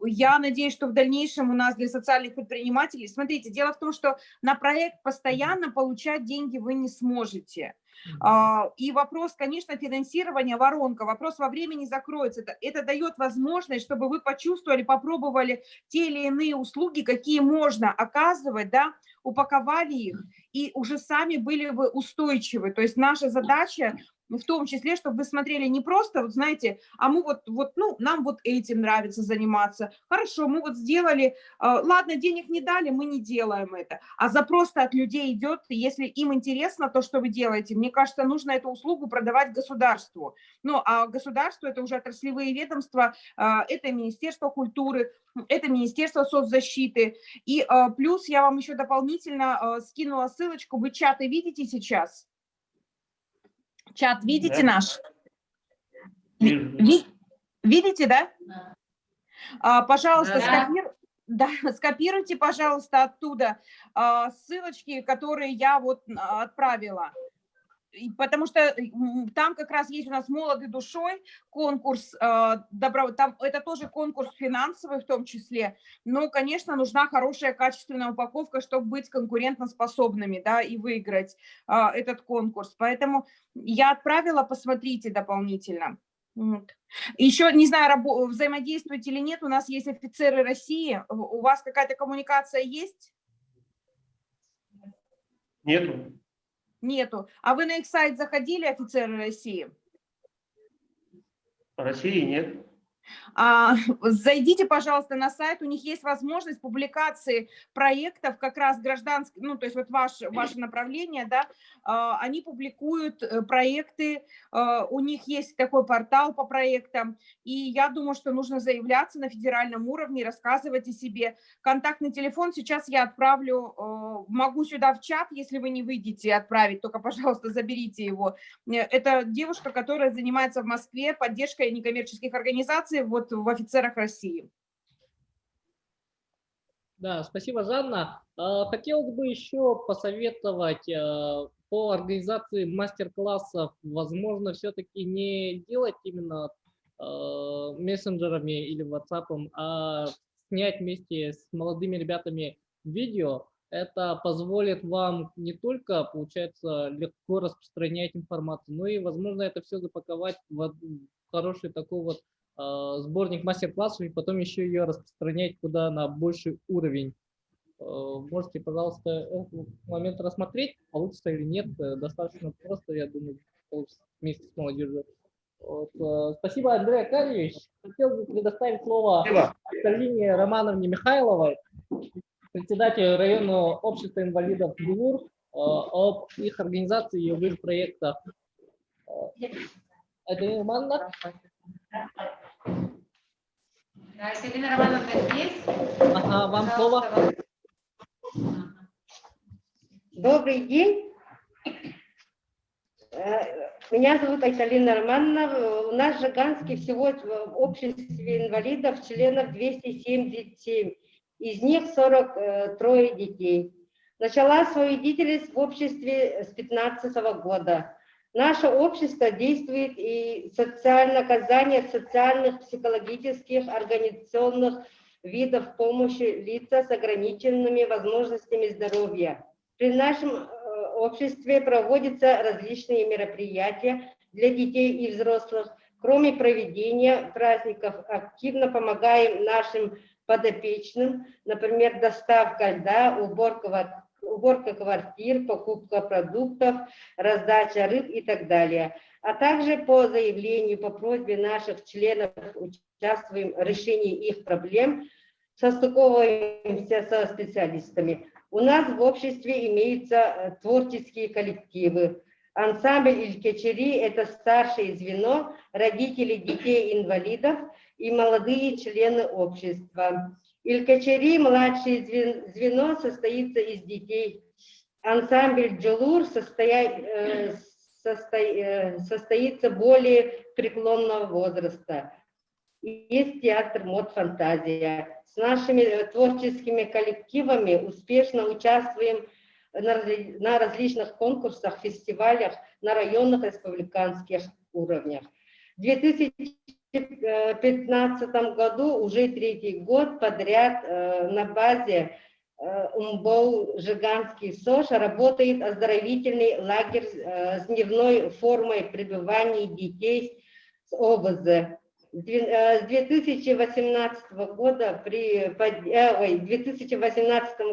Я надеюсь, что в дальнейшем у нас для социальных предпринимателей, смотрите, дело в том, что на проект постоянно получать деньги вы не сможете. И вопрос, конечно, финансирования, воронка, вопрос во времени закроется. Это дает возможность, чтобы вы почувствовали, попробовали те или иные услуги, какие можно оказывать, да, упаковали их и уже сами были бы устойчивы. То есть наша задача в том числе, чтобы вы смотрели не просто, вот знаете, а мы ну, нам вот этим нравится заниматься. Хорошо, мы вот сделали, ладно, денег не дали, мы не делаем это. А запрос от людей идет, если им интересно то, что вы делаете, мне кажется, нужно эту услугу продавать государству. Ну, а государство – это уже отраслевые ведомства, это Министерство культуры, это Министерство соцзащиты. И плюс я вам еще дополнительно скинула ссылочку, вы чаты видите сейчас? Чат видите наш? Видите, да? Пожалуйста, Да, скопируйте, пожалуйста, оттуда ссылочки, которые я вот отправила. Потому что там как раз есть у нас «Молоды душой», конкурс, там, это тоже конкурс финансовый в том числе, но, конечно, нужна хорошая качественная упаковка, чтобы быть конкурентоспособными, да, и выиграть этот конкурс. Поэтому я отправила, посмотрите дополнительно. Вот. Еще, не знаю, взаимодействуете или нет, у нас есть офицеры России, у вас какая-то коммуникация есть? Нету. Нету. А вы на их сайт заходили, офицеры России? В России нет. Зайдите, пожалуйста, на сайт, у них есть возможность публикации проектов, как раз гражданских, ну, то есть вот ваше направление, да, они публикуют проекты, у них есть такой портал по проектам, и я думаю, что нужно заявляться на федеральном уровне, рассказывать о себе. Контактный телефон сейчас я отправлю, могу сюда в чат, если вы не выйдете отправить, только, пожалуйста, заберите его. Это девушка, которая занимается в Москве поддержкой некоммерческих организаций, вот в офицерах России. Да, спасибо, Жанна. Хотелось бы еще посоветовать по организации мастер-классов, возможно, все-таки не делать именно мессенджерами или WhatsApp, а снять вместе с молодыми ребятами видео. Это позволит вам не только, получается, легко распространять информацию, но и, возможно, это все запаковать в хороший такой вот сборник мастер-классов и потом еще ее распространять куда на больший уровень. Можете, пожалуйста, этот момент рассмотреть, получится или нет, достаточно просто, я думаю, получится вместе с молодежью. Вот. Спасибо, Андрей Аркадьевич. Хотел бы предоставить слово Галине Романовне Михайловой, председателю районного общества инвалидов ГУР, об их организации и об их проектах. Галина Романовна? Да, Галина Романовна здесь. Ага, вам слово. Добрый день. Меня зовут Айталина Романовна. У нас в Жиганске всего в обществе инвалидов членов 277. Из них 43 детей. Начала свою деятельность в обществе с 2015 года. Наше общество действует и социальное оказание социальных, психологических, организационных видов помощи лицам с ограниченными возможностями здоровья. При нашем обществе проводятся различные мероприятия для детей и взрослых. Кроме проведения праздников, активно помогаем нашим подопечным, например, доставка льда, уборка квартир, покупка продуктов, раздача рыб и так далее. А также по заявлению, по просьбе наших членов участвуем в решении их проблем, состыковываемся со специалистами. У нас в обществе имеются творческие коллективы. Ансамбль Илькечери – это старшее звено, родители детей-инвалидов и молодые члены общества. Илькечери, младшее звено, состоится из детей. Ансамбль Джулур состоится более преклонного возраста. Есть театр «Мод Фантазия». С нашими творческими коллективами успешно участвуем на различных конкурсах, фестивалях на районных республиканских уровнях. В 2015 году, уже третий год подряд, на базе УМБОУ «Жиганский СОЖ» работает оздоровительный лагерь с дневной формой пребывания детей с ОВЗ. С 2018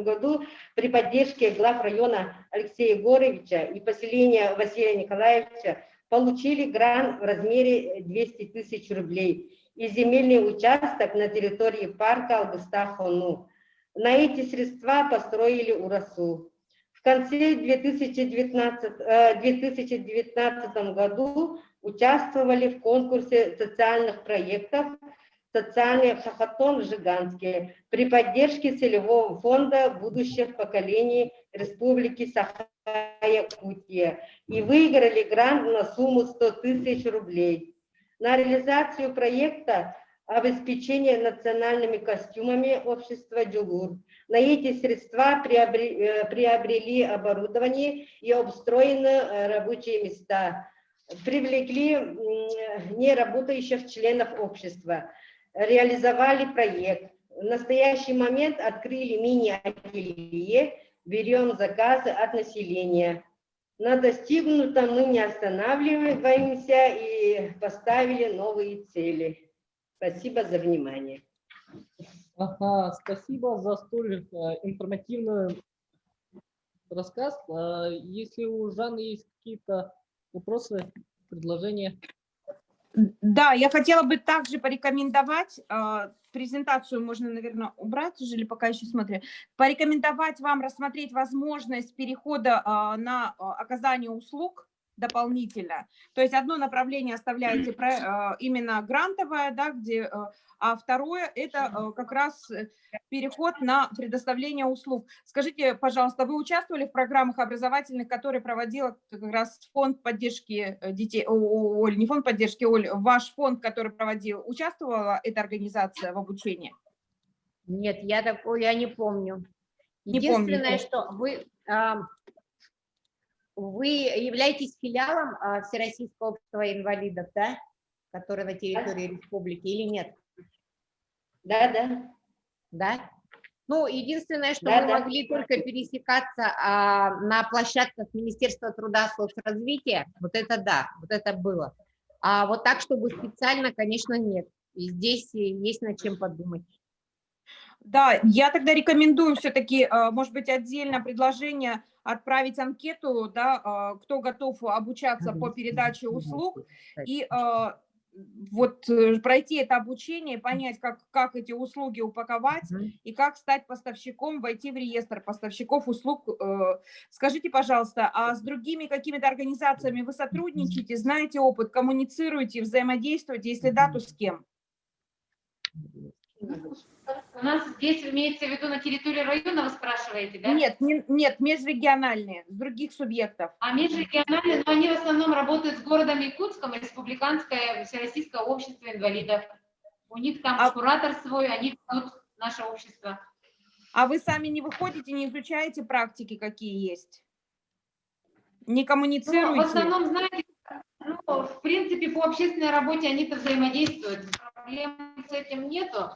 году при поддержке глав района Алексея Егоровича и поселения Василия Николаевича получили грант в размере 200 тысяч рублей и земельный участок на территории парка Алгыстах-Хону. На эти средства построили УРАСУ. В конце 2019 году участвовали в конкурсе социальных проектов «Социальный хакатон в Жиганске» при поддержке целевого фонда будущих поколений Республики Саха-Якутия и выиграли грант на сумму 100 тысяч рублей. На реализацию проекта обеспечения национальными костюмами общества Джугур. На эти средства приобрели оборудование и обустроены рабочие места, привлекли неработающих членов общества, реализовали проект. В настоящий момент открыли мини-ателье, берем заказы от населения. На достигнутом мы не останавливаемся и поставили новые цели. Спасибо за внимание. Ага, спасибо за столь информативный рассказ. Если у Жанны есть какие-то вопросы, предложения? Да, я хотела бы также порекомендовать, презентацию можно, наверное, убрать уже или пока еще смотрю, порекомендовать вам рассмотреть возможность перехода на оказание услуг дополнительно. То есть одно направление оставляете именно грантовое, да, где, а второе это как раз переход на предоставление услуг. Скажите, пожалуйста, вы участвовали в программах образовательных, которые проводил как раз фонд поддержки детей, Оль, не фонд поддержки, Оль, ваш фонд, который проводил, участвовала эта организация в обучении? Нет, я такое не помню. Не Единственное, помните. что вы являетесь филиалом Всероссийского общества инвалидов, да, которое на территории республики, или нет? Да, да. Да? Ну, единственное, что Да, мы да. могли только пересекаться на площадках Министерства труда и соцразвития, вот это да, вот это было. А вот так, чтобы специально, конечно, нет. И здесь есть над чем подумать. Да, я тогда рекомендую все-таки, может быть, отдельно предложение отправить анкету, да, кто готов обучаться по передаче услуг, и вот пройти это обучение, понять, как эти услуги упаковать и как стать поставщиком, войти в реестр поставщиков услуг. Скажите, пожалуйста, а с другими какими-то организациями вы сотрудничаете, знаете опыт, коммуницируете, взаимодействуете? Если да, то с кем? У нас здесь имеется в виду на территории района, вы спрашиваете, да? Нет, нет, межрегиональные, с других субъектов. А межрегиональные, но они в основном работают с городом Якутском, Республиканское Всероссийское общество инвалидов. У них там куратор свой, они ведут наше общество. А вы сами не выходите, не изучаете практики, какие есть? Не коммуницируете? Ну, в основном, знаете, в принципе, по общественной работе они-то взаимодействуют. Проблем с этим нету.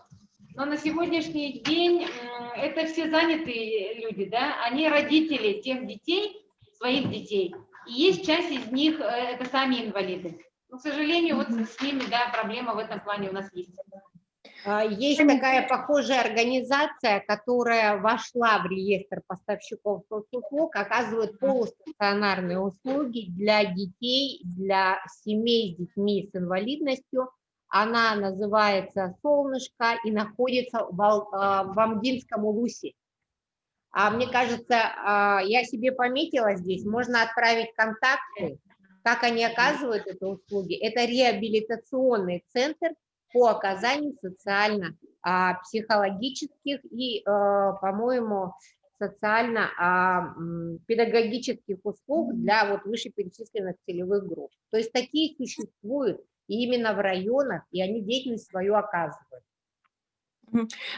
Но на сегодняшний день это все занятые люди, да, они родители тех детей, своих детей, и есть часть из них, это сами инвалиды. Но, к сожалению, вот с ними, да, проблема в этом плане у нас есть. Есть такая похожая организация, которая вошла в реестр поставщиков соцуслуг, оказывает полустационарные услуги для детей, для семей с детьми с инвалидностью. Она называется «Солнышко» и находится в Амгинском Улусе. Мне кажется, я себе пометила здесь, можно отправить контакты, как они оказывают эти услуги. Это реабилитационный центр по оказанию социально-психологических и, по-моему, социально-педагогических услуг для вот вышеперечисленных целевых групп. То есть такие существуют и именно в районах, и они деятельность свою оказывают.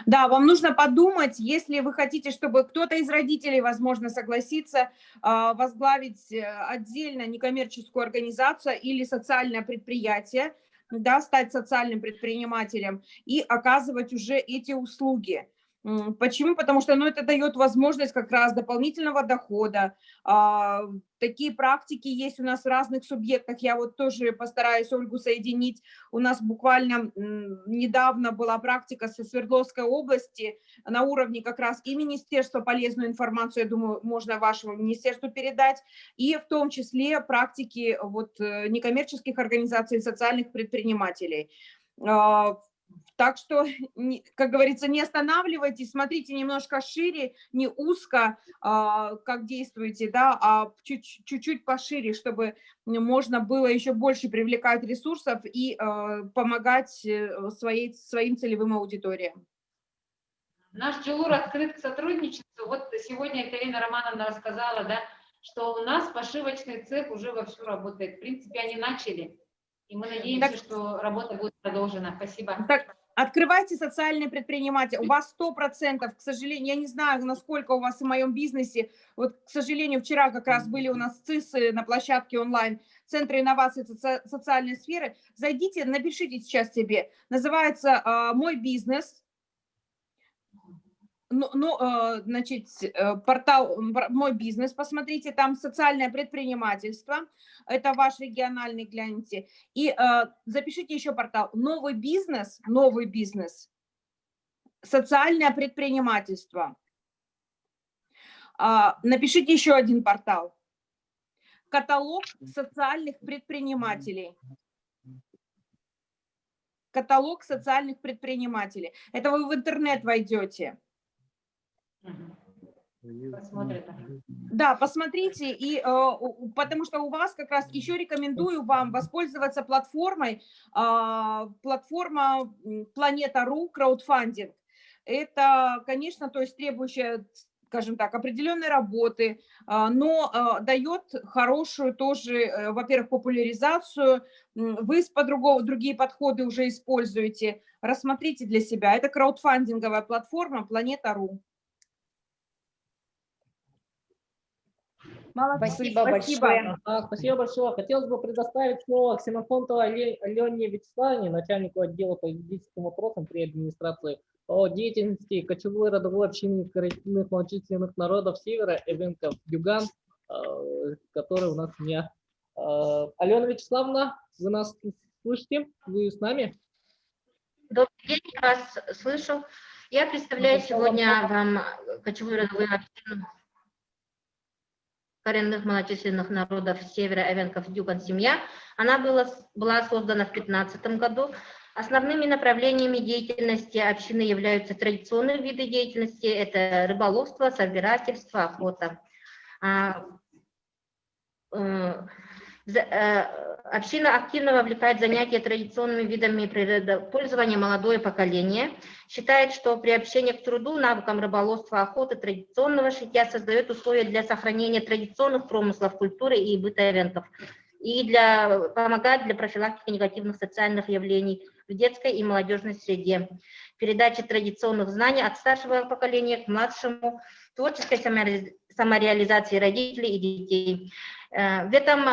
Да, вам нужно подумать, если вы хотите, чтобы кто-то из родителей, возможно, согласится возглавить отдельно некоммерческую организацию или социальное предприятие, да, стать социальным предпринимателем и оказывать уже эти услуги. Почему? Потому что это дает возможность как раз дополнительного дохода. Такие практики есть у нас в разных субъектах. Я вот тоже постараюсь Ольгу соединить. У нас буквально недавно была практика со Свердловской области на уровне как раз и Министерства полезную информацию, я думаю, можно вашему министерству передать, и в том числе практики вот некоммерческих организаций, социальных предпринимателей. Так что, как говорится, не останавливайтесь, смотрите немножко шире, не узко, как действуете, да, а чуть-чуть пошире, чтобы можно было еще больше привлекать ресурсов и помогать своим целевым аудиториям. Наш Джугур открыт к сотрудничеству. Вот сегодня Екатерина Романовна рассказала, да, что у нас пошивочный цех уже вовсю работает. В принципе, они начали. И мы надеемся, что работа будет продолжена. Спасибо. Открывайте социальные предприниматели. У вас 100%, к сожалению, я не знаю, насколько у вас в моем бизнесе. Вот, к сожалению, вчера как раз были у нас ЦИСы на площадке онлайн, Центра инноваций социальной сферы. Зайдите, напишите сейчас себе. Называется «Мой бизнес». Значит, портал «Мой бизнес», посмотрите, там социальное предпринимательство, это ваш региональный, гляньте. И запишите еще портал новый бизнес, социальное предпринимательство. Напишите еще один портал. Каталог социальных предпринимателей. Каталог социальных предпринимателей. Это вы в интернет войдете. Посмотрим. Да, посмотрите, и потому что у вас как раз еще рекомендую вам воспользоваться платформой, платформа Planeta.ru краудфандинг. Это, конечно, то есть требующая, скажем так, определенной работы, но дает хорошую тоже, во-первых, популяризацию. Вы другие подходы уже используете. Рассмотрите для себя. Это краудфандинговая платформа Planeta.ru. Спасибо большое. Спасибо большое. Хотелось бы предоставить слово Ксенофонтовой Алене Вячеславовне, начальнику отдела по юридическим вопросам при администрации о деятельности кочевой родовой общины коренных малочисленных народов Севера, Эвенков, Юган, который у нас не. Алена Вячеславовна, вы нас слышите? Вы с нами? Добрый день, я вас слышу. Я представляю сегодня вам кочевую родовую общину коренных малочисленных народов Севера, Эвенков, Юган, семья. Она была создана в 2015 году. Основными направлениями деятельности общины являются традиционные виды деятельности. Это рыболовство, собирательство, охота. Община активно вовлекает в занятия традиционными видами природопользования молодое поколение. Считает, что приобщение к труду, навыкам рыболовства, охоты, традиционного шитья создает условия для сохранения традиционных промыслов, культуры и быта эвенков. И помогает для профилактики негативных социальных явлений в детской и молодежной среде. Передача традиционных знаний от старшего поколения к младшему, творческой самореализации родителей и детей. В этом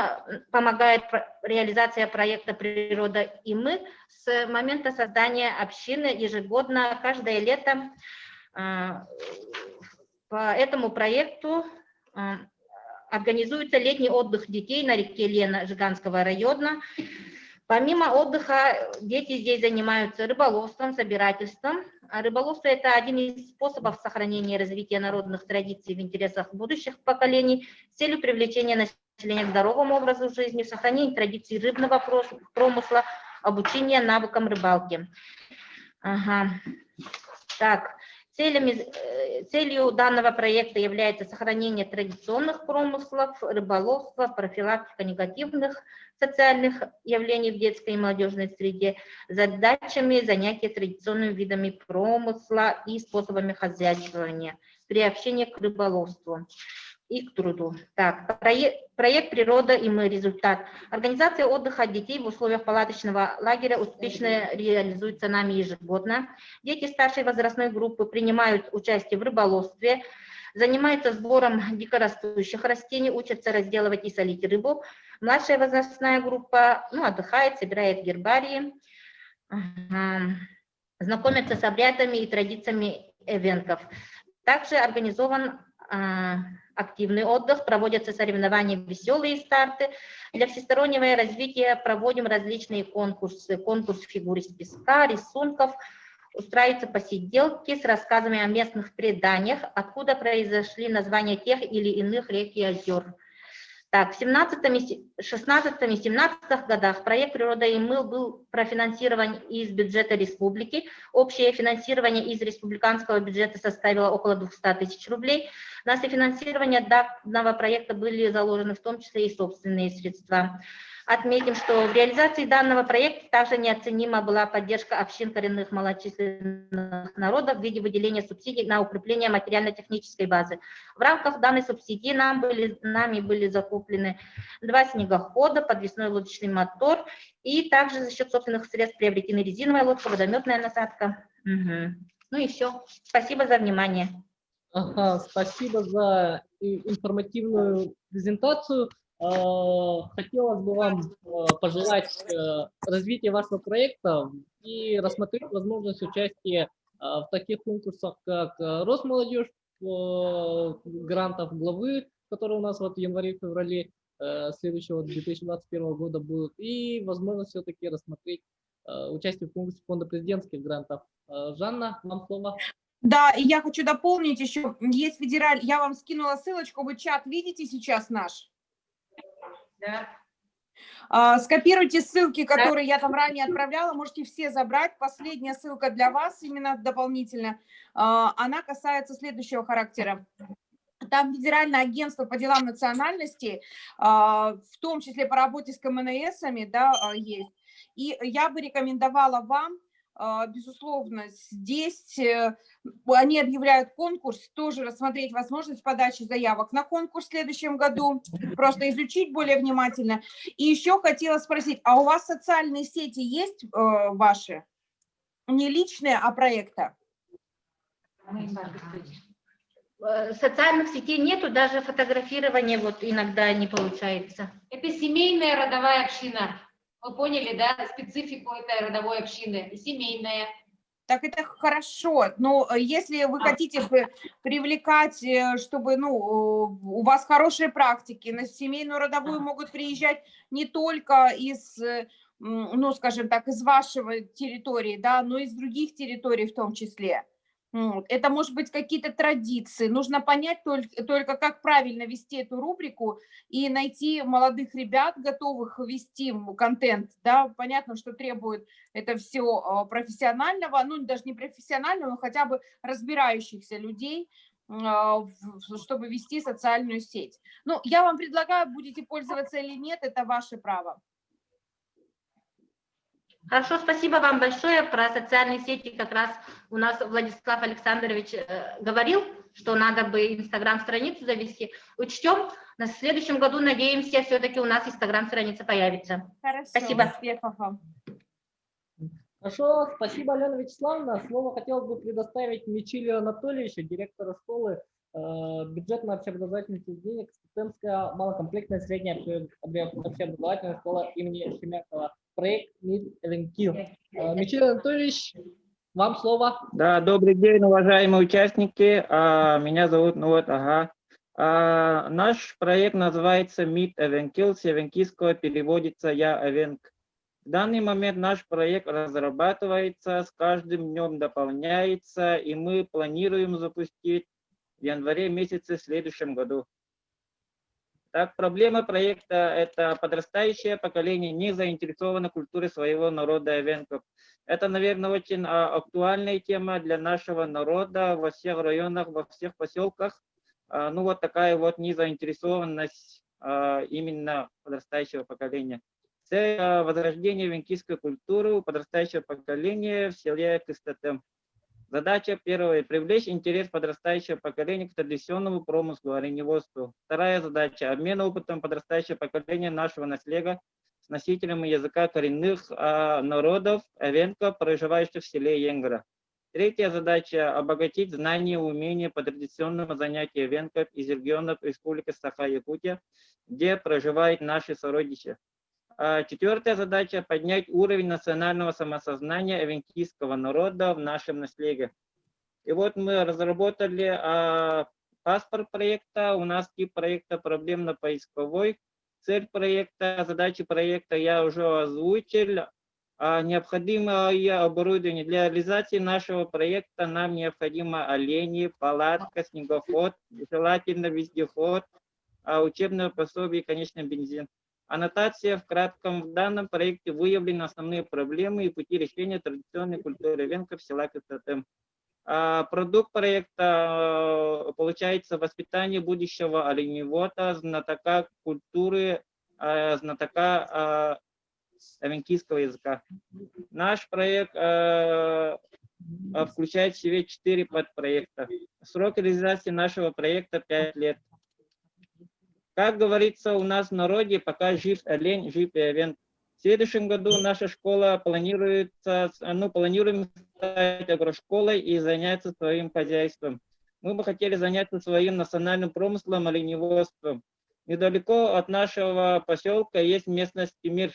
помогает реализация проекта «Природа и мы». С момента создания общины ежегодно, каждое лето по этому проекту организуется летний отдых детей на реке Лена Жиганского района. Помимо отдыха, дети здесь занимаются рыболовством, собирательством. Рыболовство – это один из способов сохранения и развития народных традиций в интересах будущих поколений с целью привлечения населения к здоровому образу жизни, сохранения традиций рыбного промысла, обучения навыкам рыбалки. Так. Целью данного проекта является сохранение традиционных промыслов, рыболовства, профилактика негативных социальных явлений в детской и молодежной среде, задачами занятия традиционными видами промысла и способами хозяйствования, приобщение к рыболовству и к труду. Так, проект «Природа и мы. Результат». Организация отдыха детей в условиях палаточного лагеря успешно реализуется нами ежегодно. Дети старшей возрастной группы принимают участие в рыболовстве, занимаются сбором дикорастущих растений, учатся разделывать и солить рыбу. Младшая возрастная группа отдыхает, собирает гербарии, знакомятся с обрядами и традициями эвенков. Также организован активный отдых, проводятся соревнования, веселые старты. Для всестороннего развития проводим различные конкурсы. Конкурс фигур из песка, рисунков. Устраиваются посиделки с рассказами о местных преданиях, откуда произошли названия тех или иных рек и озер. Так, в 16 и 17 годах проект «Природа и мы» был профинансирован из бюджета республики. Общее финансирование из республиканского бюджета составило около 200 тысяч рублей. На софинансирование данного проекта были заложены в том числе и собственные средства. Отметим, что в реализации данного проекта также неоценима была поддержка общин коренных малочисленных народов в виде выделения субсидий на укрепление материально-технической базы. В рамках данной субсидии нами были закуплены 2 снегохода, подвесной лодочный мотор, и также за счет собственных средств приобретены резиновая лодка, водометная насадка. Угу. Ну и все. Спасибо за внимание. Ага, спасибо за информативную презентацию. Хотелось бы вам пожелать развития вашего проекта и рассмотреть возможность участия в таких конкурсах, как Росмолодежь, грантов главы, которые у нас вот в январе-феврале следующего 2021 года будут, и возможность все-таки рассмотреть участие в конкурсе фонда президентских грантов. Жанна, вам слово. Да, и я хочу дополнить еще, есть федераль, я вам скинула ссылочку, вы чат видите сейчас наш? Да. Скопируйте ссылки, которые я там ранее отправляла, можете все забрать. Последняя ссылка для вас, именно дополнительно, она касается следующего характера. Там Федеральное агентство по делам национальностей, в том числе по работе с КМНСами, да, есть. И я бы рекомендовала вам, безусловно, здесь они объявляют конкурс, тоже рассмотреть возможность подачи заявок на конкурс в следующем году, просто изучить более внимательно. И еще хотела спросить, а у вас социальные сети есть ваши? Не личные, а проекта? Социальных сетей нету, даже фотографирование вот иногда не получается. Это семейная родовая община. Вы поняли, да, специфику этой родовой общины, семейная. Так это хорошо, но если вы хотите привлекать, чтобы, ну, у вас хорошие практики, на семейную родовую могут приезжать не только из, ну, скажем так, из вашего территории, да, но и из других территорий в том числе. Это может быть какие-то традиции. Нужно понять только, как правильно вести эту рубрику и найти молодых ребят, готовых вести контент. Да? Понятно, что требует это все профессионального, ну даже не профессионального, но хотя бы разбирающихся людей, чтобы вести социальную сеть. Ну, я вам предлагаю, будете пользоваться или нет, это ваше право. Хорошо, спасибо вам большое. Про социальные сети как раз у нас Владислав Александрович говорил, что надо бы инстаграм-страницу завести. Учтем, на следующем году, надеемся, все-таки у нас инстаграм-страница появится. Хорошо, спасибо. Успехов вам. Хорошо, спасибо, Алена Вячеславовна. Слово хотелось бы предоставить Мичилию Анатольевичу, директору школы бюджетно общеобразовательных учреждений Костромская малокомплектная средняя общеобразовательная школа имени Шемякова. Проект МИД ЛНКИЛ. Мичилий Анатольевич, вам слово. Да, добрый день, уважаемые участники. Меня зовут Нуат Ага. Наш проект называется МИД ЛНКИЛ, с эвенкийского переводится «Я Эвенк». В данный момент наш проект разрабатывается, с каждым днем дополняется, и мы планируем запустить в январе месяце в следующем году. Так, проблема проекта – это подрастающее поколение не заинтересовано культурой своего народа эвенков. Это, наверное, очень актуальная тема для нашего народа во всех районах, во всех поселках. Ну, вот такая вот незаинтересованность именно подрастающего поколения. Цель возрождения эвенкийской культуры у подрастающего поколения в селе Кыстатым. Задача первая – привлечь интерес подрастающего поколения к традиционному промыслу, оленеводству. Вторая задача – обмен опытом подрастающего поколения нашего наследия с носителями языка коренных народов эвенков, проживающих в селе Енгра. Третья задача – обогатить знания и умения по традиционному занятию эвенков из регионов Республики Саха-Якутия, где проживают наши сородичи. Четвертая задача – поднять уровень национального самосознания эвенкийского народа в нашем наследии. И вот мы разработали паспорт проекта, у нас тип проекта проблемно-поисковой. Цель проекта, задачи проекта я уже озвучил. Необходимое оборудование для реализации нашего проекта нам необходимо олени, палатка, снегоход, желательно вездеход, учебное пособие и, конечно, бензин. Аннотация в данном проекте выявлены основные проблемы и пути решения традиционной культуры эвенков села Кыстатым. Продукт проекта получается воспитание будущего оленевода, знатока культуры знатока эвенкийского языка. Наш проект включает в себе 4 подпроекта. Срок реализации нашего проекта 5 лет. Как говорится у нас в народе, пока жив олень, жив и овен. В следующем году наша школа планируем стать агрошколой и заняться своим хозяйством. Мы бы хотели заняться своим национальным промыслом, оленеводством. Недалеко от нашего поселка есть местность Тимир.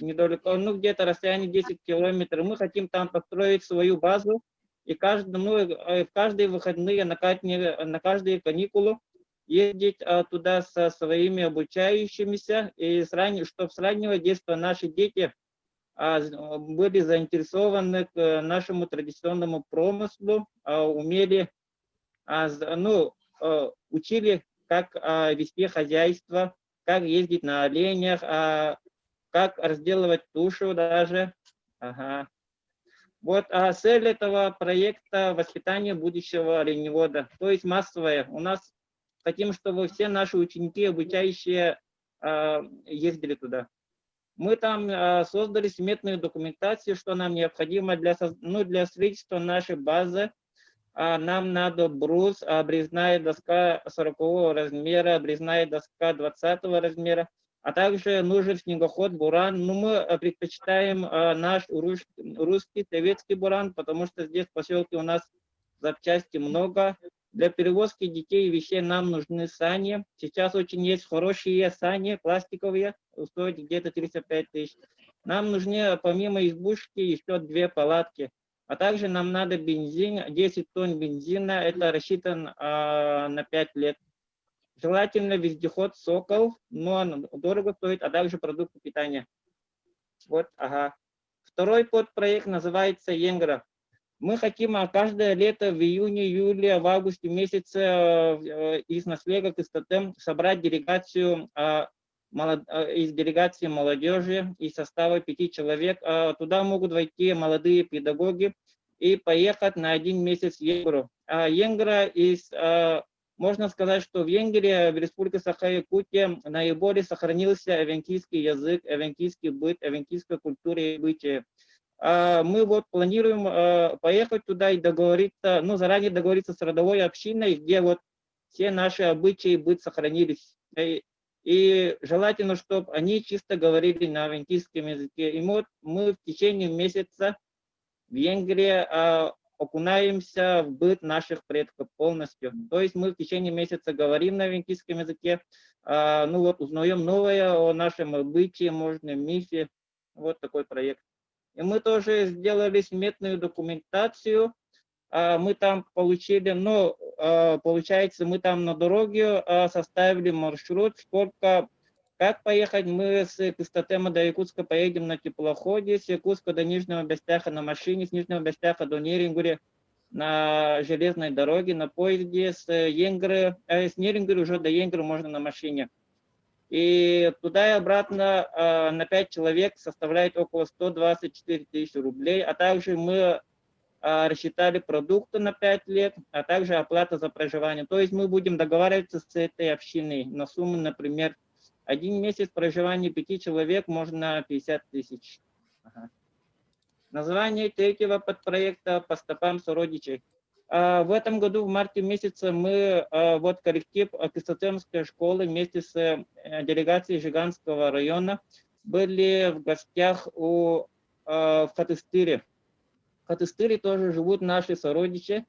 Недалеко, где-то расстояние 10 километров. Мы хотим там построить свою базу и в каждые выходные, на каждые каникулы ездить туда со своими обучающимися, и чтобы с раннего детства наши дети были заинтересованы к нашему традиционному промыслу, учили, как вести хозяйство, как ездить на оленях, как разделывать тушу даже. Ага. Вот цель этого проекта — воспитание будущего оленевода, то есть массовое. У нас хотим, чтобы все наши ученики, обучающие, ездили туда. Мы там создали сметную документацию, что нам необходимо для строительства нашей базы. Нам надо брус, обрезная доска 40 размера, обрезная доска 20 размера, а также нужен снегоход, буран. Но мы предпочитаем наш русский советский буран, потому что здесь в поселке у нас запчасти много. Для перевозки детей и вещей нам нужны сани. Сейчас очень есть хорошие сани, пластиковые, стоят где-то 35 тысяч. Нам нужны помимо избушки еще 2 палатки. А также нам надо бензин, 10 тонн бензина, это рассчитан на 5 лет. Желательно вездеход «Сокол», но он дорого стоит, а также продукты питания. Вот, ага. Второй подпроект называется «Енгра». Мы хотим каждое лето в июне, июле, в августе месяце из наследия КСТТ собрать делегацию из делегации молодежи из состава 5 человек. Туда могут войти молодые педагоги и поехать на 1 месяц в Енгру. Енгра можно сказать, что в Венгрии, в Республике Саха-Якутия, наиболее сохранился эвенкийский язык, эвенкийский быт, эвенкийская культура и бытие. Мы вот планируем поехать туда и договориться, заранее договориться с родовой общиной, где вот все наши обычаи и быт сохранились. И желательно, чтобы они чисто говорили на эвенкийском языке. И вот мы в течение месяца в Венгрии окунаемся в быт наших предков полностью. То есть мы в течение месяца говорим на эвенкийском языке, узнаем новое о нашем обычае, можном мифе. Вот такой проект. И мы тоже сделали сметную документацию. Мы там получили, получается, мы там на дороге составили маршрут, как поехать. Мы с Кыстатема до Якутска поедем на теплоходе, с Якутска до Нижнего Бестяха на машине, с Нижнего Бестяха до Нерингури на железной дороге, на поезде, с Нерингури уже до Енгры можно на машине. И туда и обратно на 5 человек составляет около 124 тысячи рублей. А также мы рассчитали продукты на 5 лет, а также оплата за проживание. То есть мы будем договариваться с этой общиной на сумму, например, 1 месяц проживания 5 человек можно 50 тысяч. Ага. Название третьего подпроекта «По стопам сородичей». В этом году, в марте месяце, мы, коллектив Кыстатемской школы вместе с делегацией Жиганского района были в гостях в Хатыстыре. В Хатыстыре тоже живут наши сородичи.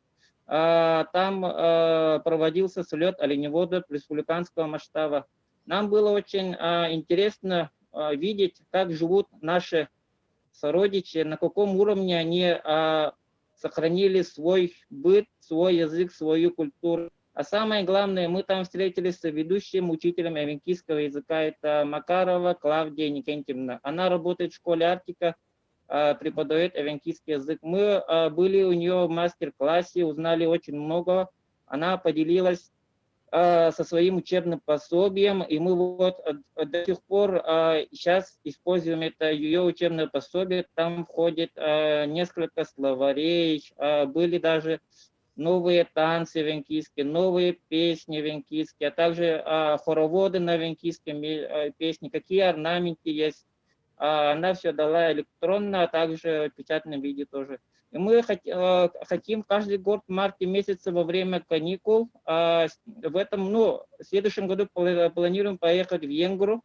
Там проводился слет оленеводов республиканского масштаба. Нам было очень интересно видеть, как живут наши сородичи, на каком уровне они сохранили свой быт, свой язык, свою культуру. А самое главное, мы там встретились с ведущим учителем эвенкийского языка, это Макарова Клавдия Никентьевна. Она работает в школе Арктика, преподает эвенкийский язык. Мы были у нее в мастер-классе, узнали очень много. Она поделилась со своим учебным пособием, и мы вот до сих пор сейчас используем это ее учебное пособие. Там входит несколько словарей, были даже новые танцы венкийские, новые песни венкийские, а также хороводы на венкийские песни, какие орнаменты есть. Она все дала электронно, а также в печатном виде тоже. И мы хотим каждый год в марте месяце во время каникул, в этом, в следующем году планируем поехать в Венгру,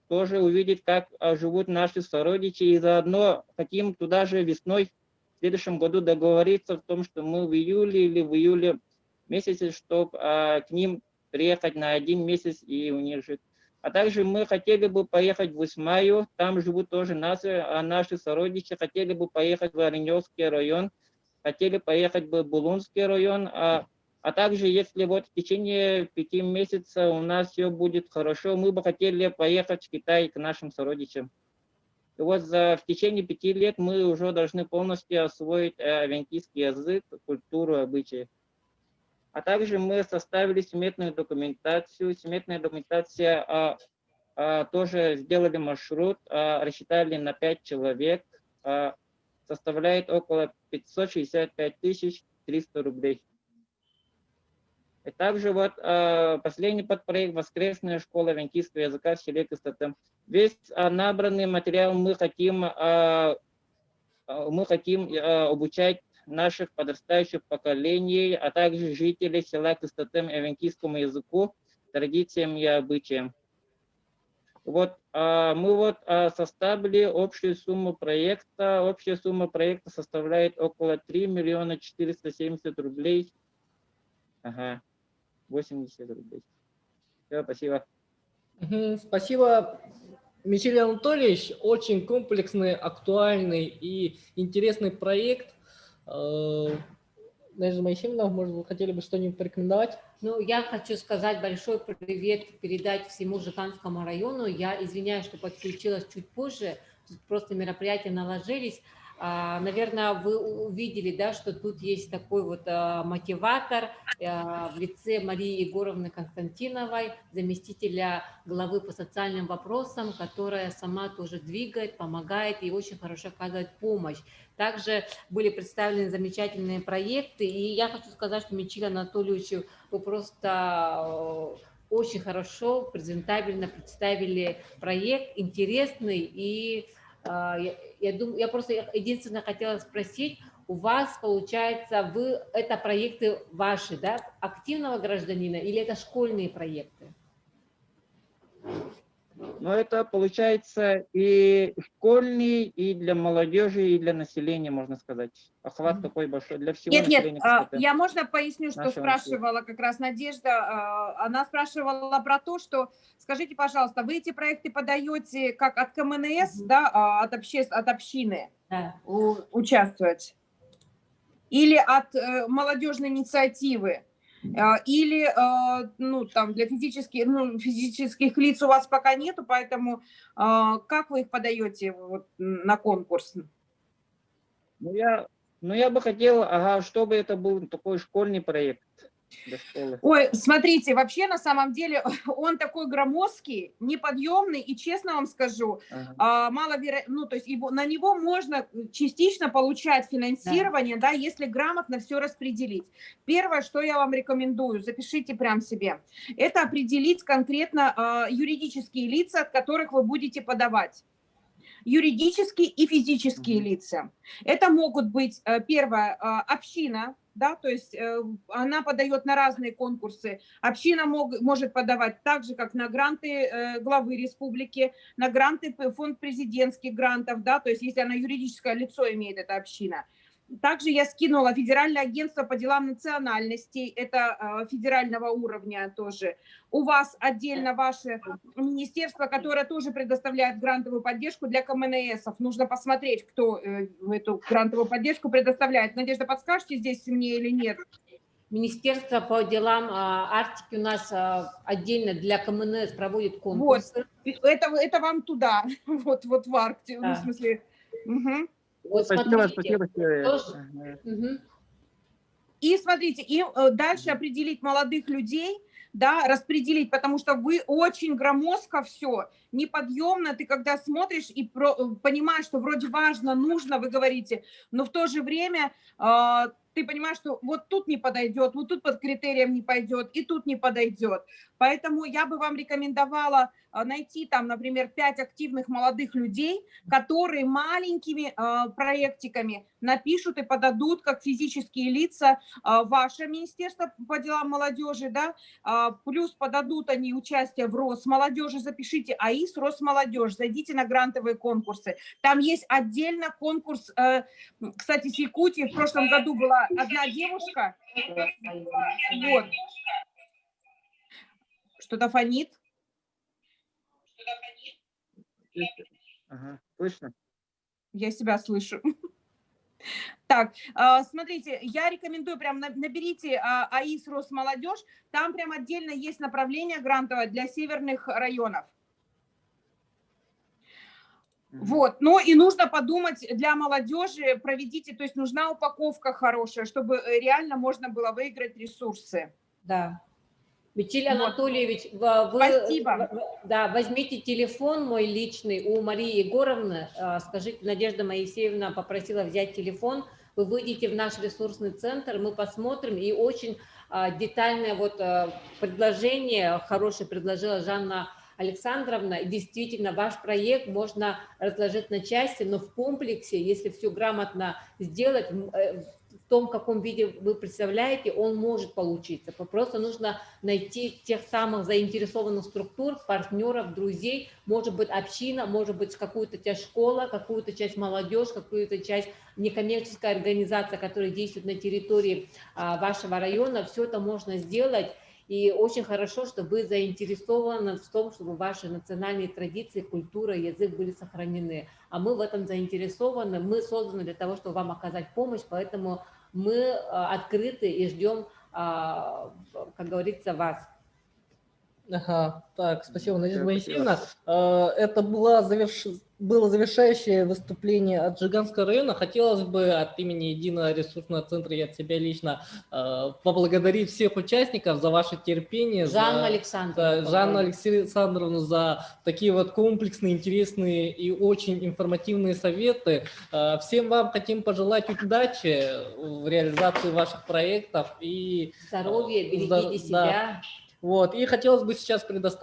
тоже увидеть, как живут наши сородичи, и заодно хотим туда же весной в следующем году договориться в том, что мы в июле или в июле месяце, чтобы к ним приехать на 1 месяц и у них жить. А также мы хотели бы поехать в Усмаю, там живут тоже наши сородичи, хотели бы поехать в Оренёвский район, хотели поехать в Булунский район, а также если вот в течение 5 месяцев у нас все будет хорошо, мы бы хотели поехать в Китай к нашим сородичам. И вот в течение 5 лет мы уже должны полностью освоить венкийский язык, культуру, обычаи. А также мы составили сметную документацию. Сметная документация тоже сделали маршрут, рассчитали на 5 человек, составляет около 565 300 рублей. И также вот последний подпроект «Воскресная школа венкийского языка в селе Кыстатым». Весь набранный материал мы хотим обучать наших подрастающих поколений, а также жителей села Кыстатым венкийскому языку, традициям и обычаям. Вот мы составили общую сумму проекта. Общая сумма проекта составляет около 3 470 рублей. 80 рублей. Все, спасибо. Спасибо, Мичель Анатольевич. Очень комплексный, актуальный и интересный проект. Надежда Моисеевна, может, вы хотели бы что-нибудь порекомендовать? Ну, я хочу сказать большой привет, передать всему Жиганскому району. Я извиняюсь, что подключилась чуть позже, тут просто мероприятия наложились. Наверное, вы увидели, да, что тут есть такой вот мотиватор в лице Марии Егоровны Константиновой, заместителя главы по социальным вопросам, которая сама тоже двигает, помогает и очень хорошо оказывает помощь. Также были представлены замечательные проекты, и я хочу сказать, что Мичелю Анатольевичу вы просто очень хорошо, презентабельно представили проект, интересный, и я просто единственное хотела спросить, у вас, получается, это проекты ваши, да, активного гражданина, или это школьные проекты? Но это получается и школьный, и для молодежи, и для населения, можно сказать. Охват такой большой для всего населения. Нет, я можно поясню, что спрашивала как раз Надежда. Она спрашивала про то, что, скажите, пожалуйста, вы эти проекты подаете как от КМНС, да, от общины участвовать? Или от молодежной инициативы? Или, там, для физических лиц у вас пока нету, поэтому как вы их подаете на конкурс? Я бы хотел, чтобы это был такой школьный проект для школы. Ой, смотрите, вообще на самом деле он такой громоздкий, неподъемный, и честно вам скажу, маловероятно, то есть на него можно частично получать финансирование, да, если грамотно все распределить. Первое, что я вам рекомендую, запишите прям себе, это определить конкретно юридические лица, от которых вы будете подавать. Юридические и физические лица. Это могут быть, первое, община, да, то есть она подает на разные конкурсы. Община может подавать так же, как на гранты главы республики, на гранты фонд президентских грантов, да, то есть если она юридическое лицо имеет, эта община. Также я скинула Федеральное агентство по делам национальностей, это федерального уровня тоже. У вас отдельно ваше министерство, которое тоже предоставляет грантовую поддержку для КМНСов. Нужно посмотреть, кто эту грантовую поддержку предоставляет. Надежда, подскажете здесь мне или нет? Министерство по делам Арктики у нас отдельно для КМНС проводит конкурсы. Вот, это вам туда, вот в Арктику, в смысле. Угу. Вот спасибо. И смотрите, и дальше определить молодых людей, да, распределить, потому что вы очень громоздко все, неподъемно, ты когда смотришь и понимаешь, что вроде важно, нужно, вы говорите, но в то же время ты понимаешь, что вот тут не подойдет, вот тут под критерием не пойдет, и тут не подойдет. Поэтому я бы вам рекомендовала найти там, например, 5 активных молодых людей, которые маленькими проектиками напишут и подадут как физические лица ваше Министерство по делам молодежи, да, плюс подадут они участие в Росмолодежи, запишите АИС Росмолодежь, зайдите на грантовые конкурсы. Там есть отдельно конкурс, кстати, с Якутии в прошлом году была одна девушка, вот, что-то фонит. Ага, слышно? Я себя слышу. Так, смотрите, я рекомендую, прям наберите АИС Росмолодежь, там прям отдельно есть направление грантовое для северных районов. Вот, ну и нужно подумать для молодежи, проведите, то есть нужна упаковка хорошая, чтобы реально можно было выиграть ресурсы. Да. Витилий Вот. Анатольевич, Спасибо. да, возьмите телефон мой личный у Марии Егоровны, скажите, Надежда Моисеевна попросила взять телефон, вы выйдете в наш ресурсный центр, мы посмотрим, и очень детальное вот предложение, хорошее предложила Жанна Александровна, действительно, ваш проект можно разложить на части, но в комплексе, если все грамотно сделать, в том, в каком виде вы представляете, он может получиться. Просто нужно найти тех самых заинтересованных структур, партнеров, друзей, может быть, община, может быть, какую-то часть школа, какую-то часть молодежь, какую-то часть некоммерческая организация, которая действует на территории вашего района. Все это можно сделать. И очень хорошо, что вы заинтересованы в том, чтобы ваши национальные традиции, культура, язык были сохранены. А мы в этом заинтересованы, мы созданы для того, чтобы вам оказать помощь, поэтому мы открыты и ждем, как говорится, вас. Ага, так, спасибо, Надежда Моисеевна. Это было завершающее выступление от Жиганского района. Хотелось бы от имени Единого ресурсного центра и от себя лично поблагодарить всех участников за ваше терпение. Жанну Александровну за такие вот комплексные, интересные и очень информативные советы. Всем вам хотим пожелать удачи в реализации ваших проектов. И здоровья, берегите себя. Вот, и хотелось бы сейчас предоставить